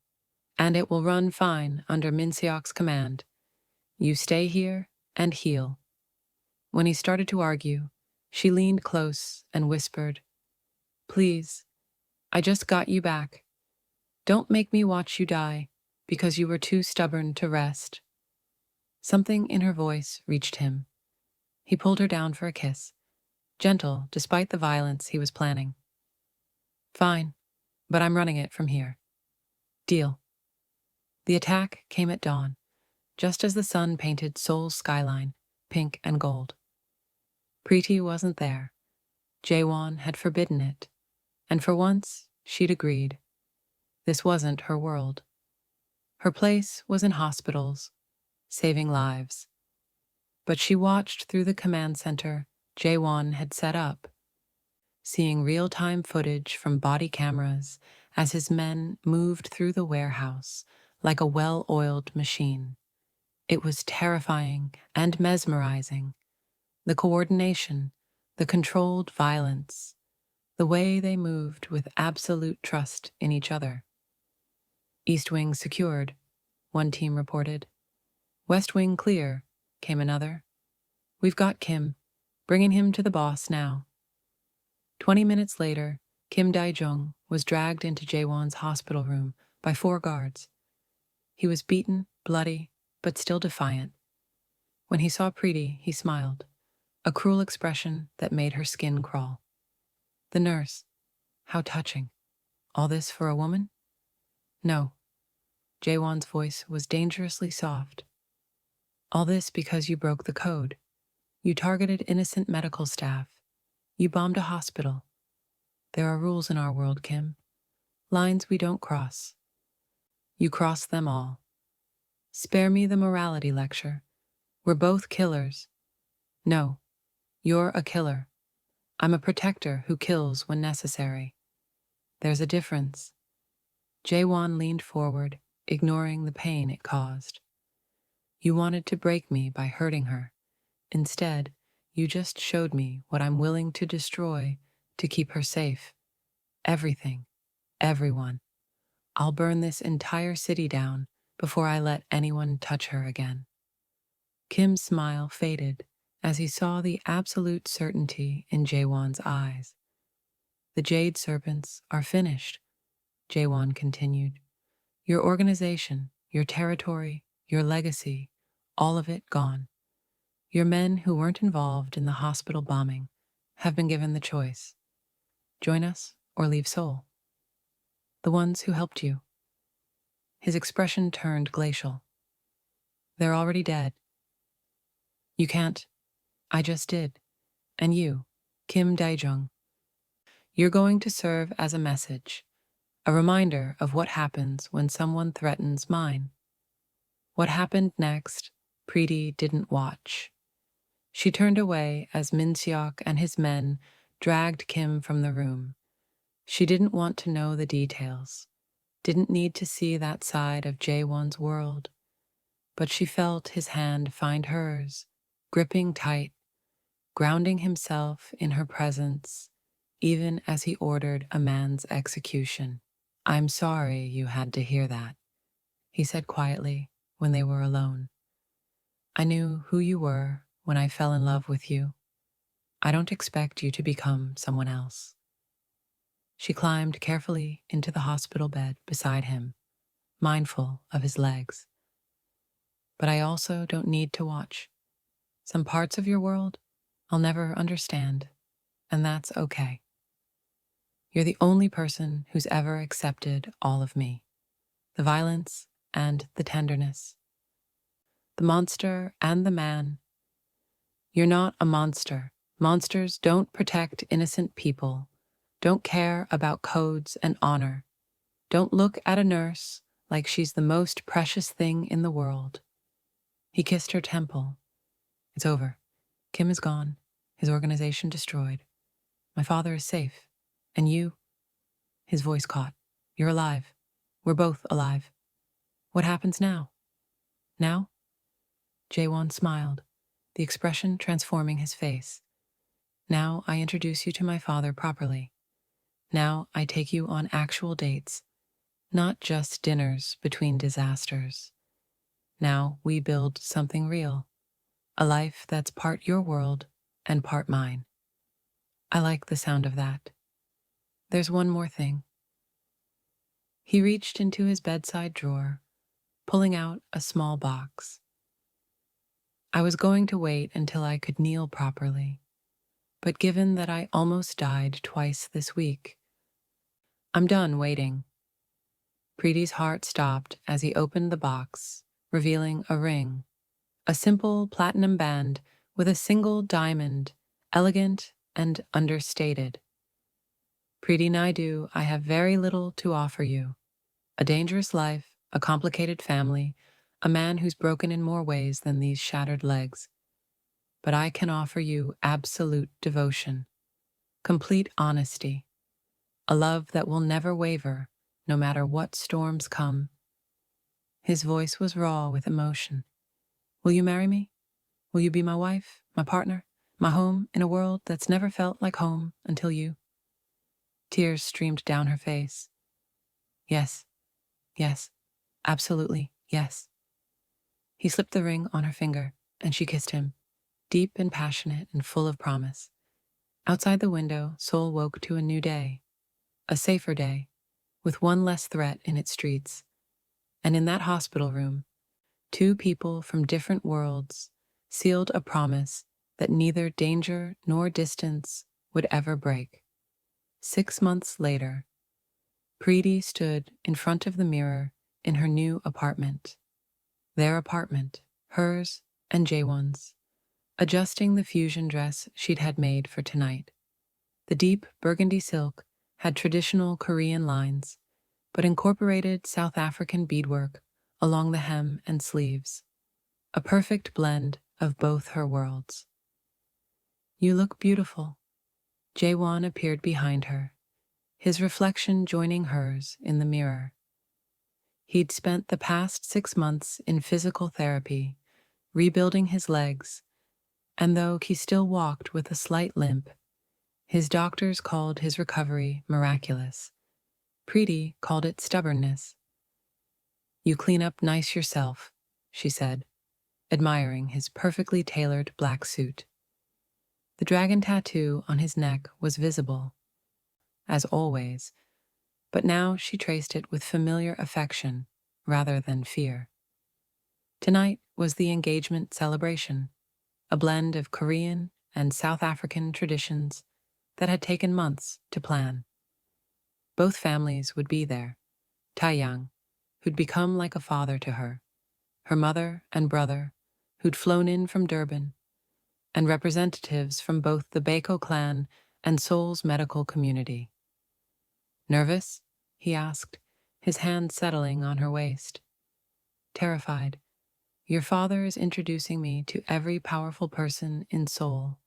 and it will run fine under Min Seok's command. You stay here and heal. When he started to argue, she leaned close and whispered, Please, I just got you back. Don't make me watch you die because you were too stubborn to rest. Something in her voice reached him. He pulled her down for a kiss, gentle despite the violence he was planning. Fine, but I'm running it from here. Deal. The attack came at dawn, just as the sun painted Seoul's skyline pink and gold. Preeti wasn't there. Jae-won had forbidden it, and for once she'd agreed. This wasn't her world. Her place was in hospitals, saving lives. But she watched through the command center Jae-won had set up, seeing real-time footage from body cameras as his men moved through the warehouse like a well-oiled machine. It was terrifying and mesmerizing. The coordination, the controlled violence, the way they moved with absolute trust in each other. East Wing secured, one team reported. West Wing clear, came another. We've got Kim, bringing him to the boss now. 20 minutes later, Kim Dae-jung was dragged into Jae-won's hospital room by 4 guards. He was beaten, bloody, but still defiant. When he saw Preeti, he smiled, a cruel expression that made her skin crawl. The nurse, how touching. All this for a woman? No. Jae-won's voice was dangerously soft. All this because you broke the code. You targeted innocent medical staff. You bombed a hospital. There are rules in our world, Kim. Lines we don't cross. You crossed them all. Spare me the morality lecture. We're both killers. No, you're a killer. I'm a protector who kills when necessary. There's a difference. Jae-won leaned forward, ignoring the pain it caused. You wanted to break me by hurting her. Instead, you just showed me what I'm willing to destroy to keep her safe. Everything. Everyone. I'll burn this entire city down before I let anyone touch her again. Kim's smile faded as he saw the absolute certainty in Jae-won's eyes. The Jade Serpents are finished, Jae-won continued. Your organization, your territory, your legacy, all of it gone. Your men who weren't involved in the hospital bombing have been given the choice. Join us or leave Seoul. The ones who helped you. His expression turned glacial. They're already dead. You can't. I just did. And you, Kim Dae-jung. You're going to serve as a message, a reminder of what happens when someone threatens mine. What happened next, Preeti didn't watch. She turned away as Min Seok and his men dragged Kim from the room. She didn't want to know the details, didn't need to see that side of Jae-won's world, but she felt his hand find hers, gripping tight, grounding himself in her presence, even as he ordered a man's execution. I'm sorry you had to hear that, he said quietly when they were alone. I knew who you were when I fell in love with you. I don't expect you to become someone else. She climbed carefully into the hospital bed beside him, mindful of his legs. But I also don't need to watch. Some parts of your world I'll never understand, and that's okay. You're the only person who's ever accepted all of me, the violence and the tenderness, the monster and the man. You're not a monster. Monsters don't protect innocent people, don't care about codes and honor, don't look at a nurse like she's the most precious thing in the world. He kissed her temple. It's over. Kim is gone, his organization destroyed. My father is safe. And you? His voice caught. You're alive. We're both alive. What happens now? Now? Jae-won smiled, the expression transforming his face. Now I introduce you to my father properly. Now I take you on actual dates, not just dinners between disasters. Now we build something real, a life that's part your world and part mine. I like the sound of that. There's one more thing. He reached into his bedside drawer, pulling out a small box. I was going to wait until I could kneel properly, but given that I almost died twice this week, I'm done waiting. Preeti's heart stopped as he opened the box, revealing a ring, a simple platinum band with a single diamond, elegant and understated. Preeti Naidoo, I have very little to offer you. A dangerous life, a complicated family, a man who's broken in more ways than these shattered legs. But I can offer you absolute devotion, complete honesty, a love that will never waver, no matter what storms come. His voice was raw with emotion. Will you marry me? Will you be my wife, my partner, my home in a world that's never felt like home until you? Tears streamed down her face. Yes, yes, absolutely, yes. He slipped the ring on her finger, and she kissed him, deep and passionate and full of promise. Outside the window, Seoul woke to a new day, a safer day, with one less threat in its streets. And in that hospital room, two people from different worlds sealed a promise that neither danger nor distance would ever break. 6 months later, Preeti stood in front of the mirror in her new apartment. Their apartment, hers and Jae-won's, adjusting the fusion dress she'd had made for tonight. The deep burgundy silk had traditional Korean lines, but incorporated South African beadwork along the hem and sleeves, a perfect blend of both her worlds. You look beautiful. Jae-won appeared behind her, his reflection joining hers in the mirror. He'd spent the past 6 months in physical therapy, rebuilding his legs, and though he still walked with a slight limp, his doctors called his recovery miraculous. Preeti called it stubbornness. You clean up nice yourself, she said, admiring his perfectly tailored black suit. The dragon tattoo on his neck was visible, as always, but now she traced it with familiar affection rather than fear. Tonight was the engagement celebration, a blend of Korean and South African traditions that had taken months to plan. Both families would be there. Tae-yang, who'd become like a father to her, her mother and brother, who'd flown in from Durban, and representatives from both the Baekho Clan and Seoul's medical community. Nervous? He asked, his hand settling on her waist. Terrified. Your father is introducing me to every powerful person in Seoul.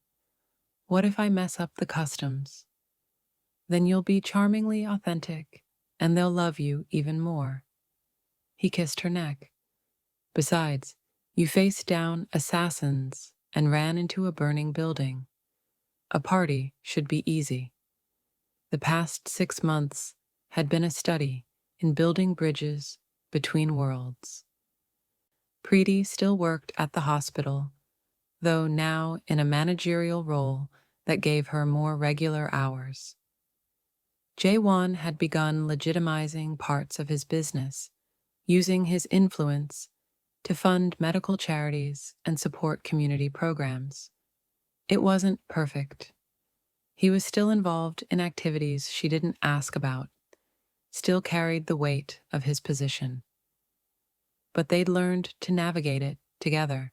What if I mess up the customs? Then you'll be charmingly authentic, and they'll love you even more. He kissed her neck. Besides, you faced down assassins and ran into a burning building. A party should be easy. The past 6 months had been a study in building bridges between worlds. Preeti still worked at the hospital, though now in a managerial role that gave her more regular hours. Jae-won had begun legitimizing parts of his business, using his influence to fund medical charities and support community programs. It wasn't perfect. He was still involved in activities she didn't ask about, still carried the weight of his position. But they'd learned to navigate it together.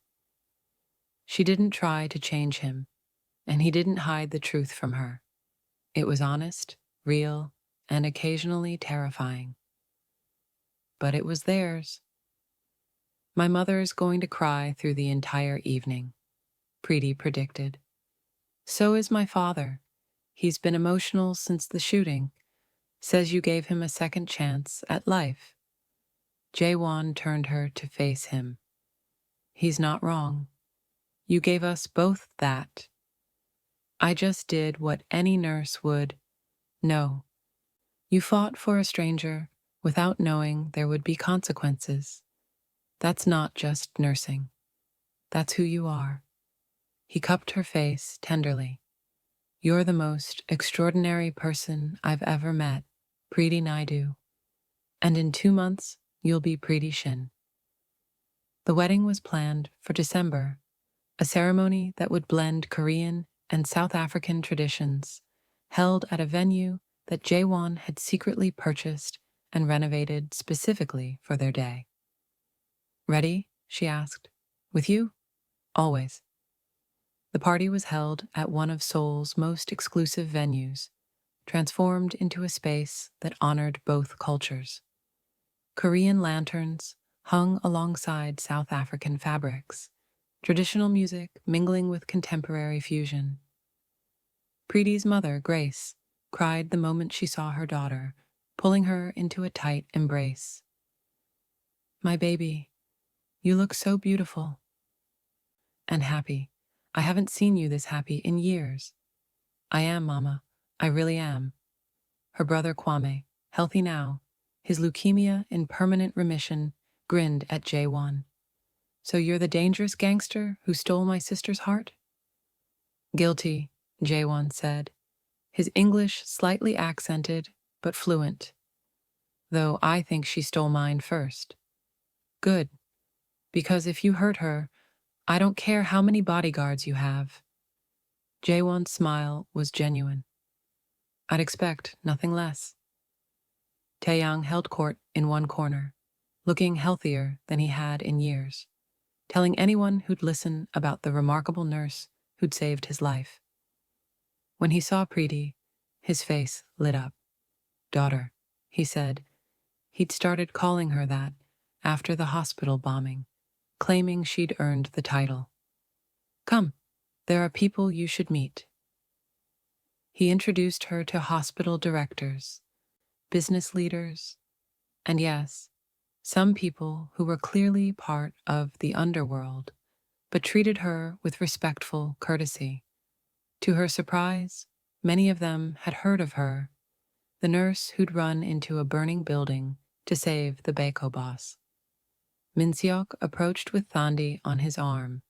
She didn't try to change him, and he didn't hide the truth from her. It was honest, real, and occasionally terrifying. But it was theirs. My mother is going to cry through the entire evening, Preeti predicted. So is my father. He's been emotional since the shooting. Says you gave him a second chance at life. Jae-won turned her to face him. He's not wrong. You gave us both that. I just did what any nurse would. No. You fought for a stranger without knowing there would be consequences. That's not just nursing. That's who you are. He cupped her face tenderly. You're the most extraordinary person I've ever met, Preeti Naidoo. And in 2 months, you'll be Preeti Shin. The wedding was planned for December, a ceremony that would blend Korean and South African traditions, held at a venue that Jae-won had secretly purchased and renovated specifically for their day. Ready? She asked. With you? Always. The party was held at one of Seoul's most exclusive venues, transformed into a space that honored both cultures. Korean lanterns hung alongside South African fabrics, traditional music mingling with contemporary fusion. Preeti's mother, Grace, cried the moment she saw her daughter, pulling her into a tight embrace. My baby, you look so beautiful. And happy. I haven't seen you this happy in years. I am, Mama. I really am. Her brother Kwame, healthy now, his leukemia in permanent remission, grinned at Jae-won. So you're the dangerous gangster who stole my sister's heart? Guilty, Jae-won said, his English slightly accented but fluent. Though I think she stole mine first. Good, because if you hurt her, I don't care how many bodyguards you have. Jae-won's smile was genuine. I'd expect nothing less. Tae-yang held court in one corner, looking healthier than he had in years, telling anyone who'd listen about the remarkable nurse who'd saved his life. When he saw Preeti, his face lit up. Daughter, he said. He'd started calling her that after the hospital bombing, claiming she'd earned the title. Come, there are people you should meet. He introduced her to hospital directors, business leaders, and yes, some people who were clearly part of the underworld, but treated her with respectful courtesy. To her surprise, many of them had heard of her, the nurse who'd run into a burning building to save the Baekho boss. Min-seok approached with Thandi on his arm,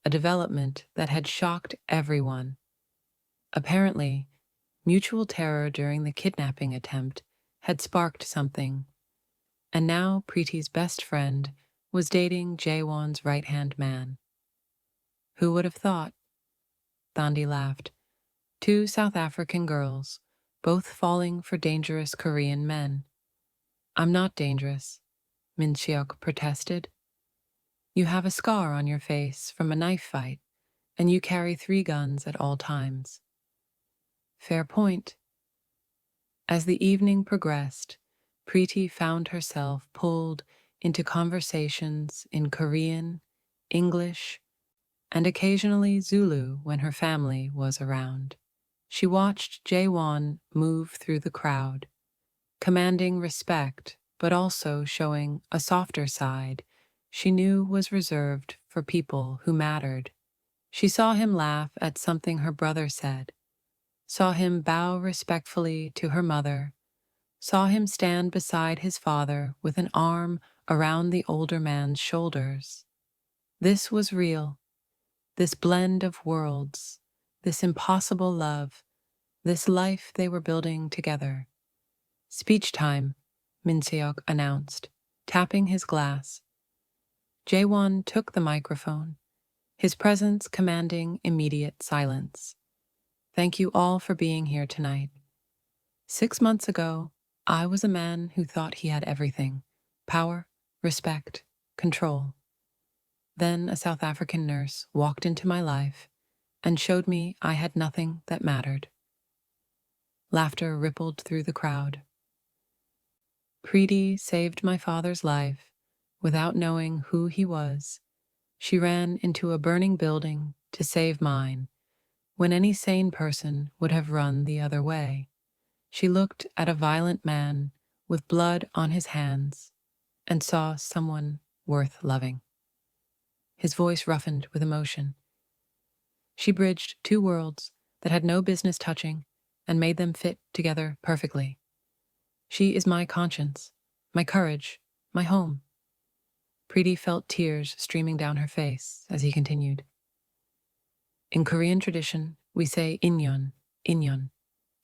a development that had shocked everyone. Apparently, mutual terror during the kidnapping attempt had sparked something, and now Preeti's best friend was dating Jae-won's right-hand man. Who would have thought? Thandi laughed. 2 South African girls, both falling for dangerous Korean men. I'm not dangerous, Min-seok protested. You have a scar on your face from a knife fight, and you carry 3 guns at all times. Fair point. As the evening progressed, Preeti found herself pulled into conversations in Korean, English, and occasionally Zulu when her family was around. She watched Jae-won move through the crowd, commanding respect but also showing a softer side she knew was reserved for people who mattered. She saw him laugh at something her brother said, saw him bow respectfully to her mother, saw him stand beside his father with an arm around the older man's shoulders. This was real, this blend of worlds, this impossible love, this life they were building together. Speech time, Min Seok announced, tapping his glass. Jae-won took the microphone, his presence commanding immediate silence. Thank you all for being here tonight. 6 months ago, I was a man who thought he had everything: power, respect, control. Then a South African nurse walked into my life and showed me I had nothing that mattered. Laughter rippled through the crowd. Preeti saved my father's life without knowing who he was. She ran into a burning building to save mine, when any sane person would have run the other way. She looked at a violent man with blood on his hands and saw someone worth loving. His voice roughened with emotion. She bridged two worlds that had no business touching and made them fit together perfectly. She is my conscience, my courage, my home. Preeti felt tears streaming down her face as he continued. In Korean tradition, we say inyon, inyon.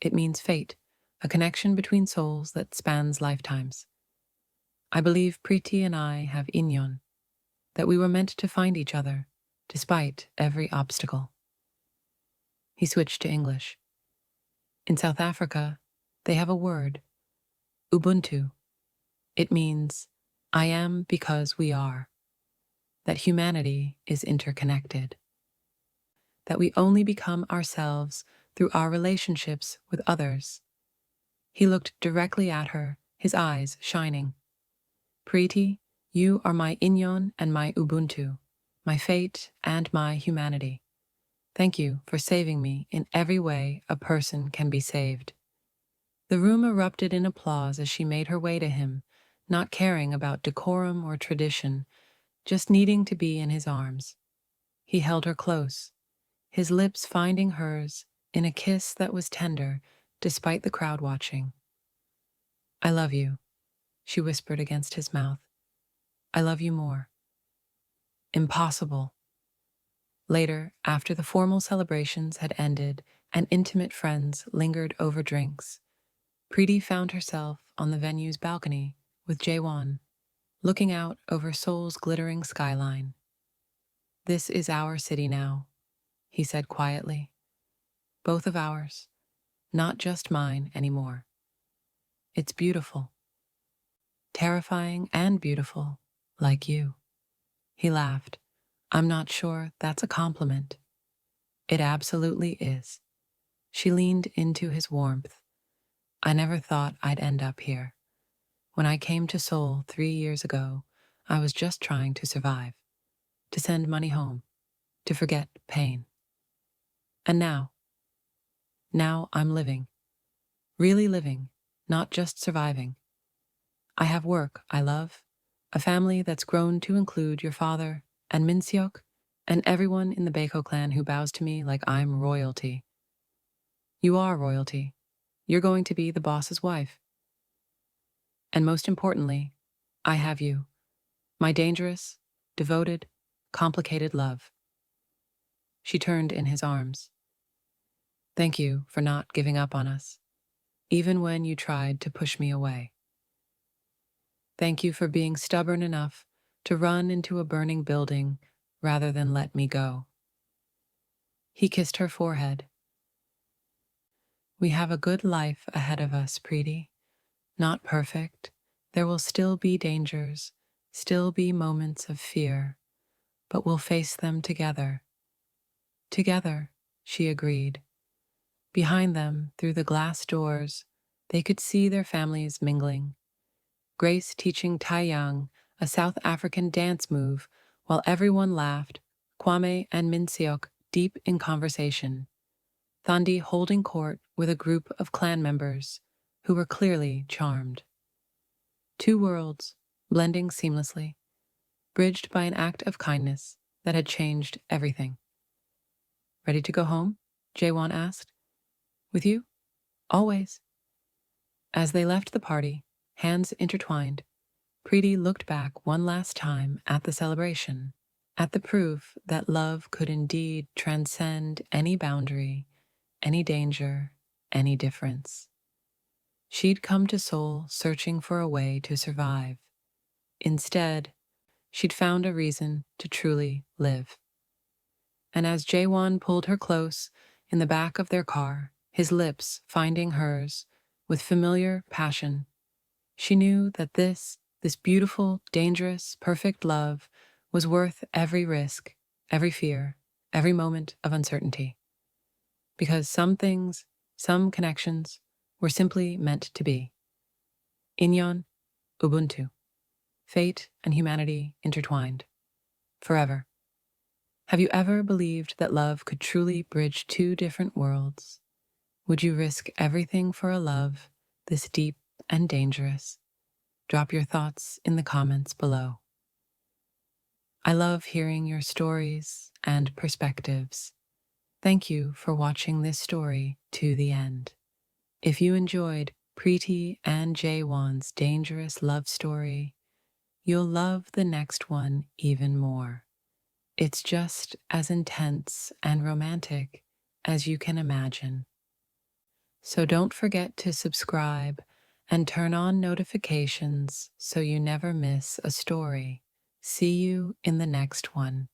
It means fate, a connection between souls that spans lifetimes. I believe Preeti and I have inyon, that we were meant to find each other, despite every obstacle. He switched to English. In South Africa, they have a word, Ubuntu. It means, I am because we are, that humanity is interconnected, that we only become ourselves through our relationships with others. He looked directly at her, his eyes shining. Preeti, you are my inyon and my Ubuntu, my fate and my humanity. Thank you for saving me in every way a person can be saved. The room erupted in applause as she made her way to him, not caring about decorum or tradition, just needing to be in his arms. He held her close, his lips finding hers in a kiss that was tender despite the crowd watching. I love you, she whispered against his mouth. I love you more. Impossible. Later, after the formal celebrations had ended and intimate friends lingered over drinks, Preeti found herself on the venue's balcony with Jae-won, looking out over Seoul's glittering skyline. This is our city now, he said quietly. Both of ours, not just mine anymore. It's beautiful. Terrifying and beautiful, like you. He laughed. I'm not sure that's a compliment. It absolutely is. She leaned into his warmth. I never thought I'd end up here. When I came to Seoul 3 years ago, I was just trying to survive, to send money home, to forget pain. And now I'm living, really living, not just surviving. I have work I love, a family that's grown to include your father and Min Seok, and everyone in the Baekho Clan who bows to me like I'm royalty. You are royalty. You're going to be the boss's wife. And most importantly, I have you, my dangerous, devoted, complicated love. She turned in his arms. Thank you for not giving up on us, even when you tried to push me away. Thank you for being stubborn enough to run into a burning building rather than let me go. He kissed her forehead. We have a good life ahead of us, Preeti. Not perfect. There will still be dangers, still be moments of fear, but we'll face them together. Together, she agreed. Behind them, through the glass doors, they could see their families mingling. Grace teaching Tae-yang a South African dance move while everyone laughed, Kwame and Min Seok deep in conversation. Thandi holding court with a group of clan members who were clearly charmed. Two worlds, blending seamlessly, bridged by an act of kindness that had changed everything. Ready to go home? Jae-won asked. With you? Always. As they left the party, hands intertwined, Preeti looked back one last time at the celebration, at the proof that love could indeed transcend any boundary, any danger, any difference. She'd come to Seoul searching for a way to survive. Instead, she'd found a reason to truly live. And as Jae-won pulled her close in the back of their car, his lips finding hers with familiar passion, she knew that this beautiful, dangerous, perfect love was worth every risk, every fear, every moment of uncertainty. Because some things, some connections, were simply meant to be. Inyon, Ubuntu. Fate and humanity intertwined. Forever. Have you ever believed that love could truly bridge two different worlds? Would you risk everything for a love this deep and dangerous? Drop your thoughts in the comments below. I love hearing your stories and perspectives. Thank you for watching this story to the end. If you enjoyed Preeti and Jae-won's dangerous love story, you'll love the next one even more. It's just as intense and romantic as you can imagine. So don't forget to subscribe and turn on notifications so you never miss a story. See you in the next one.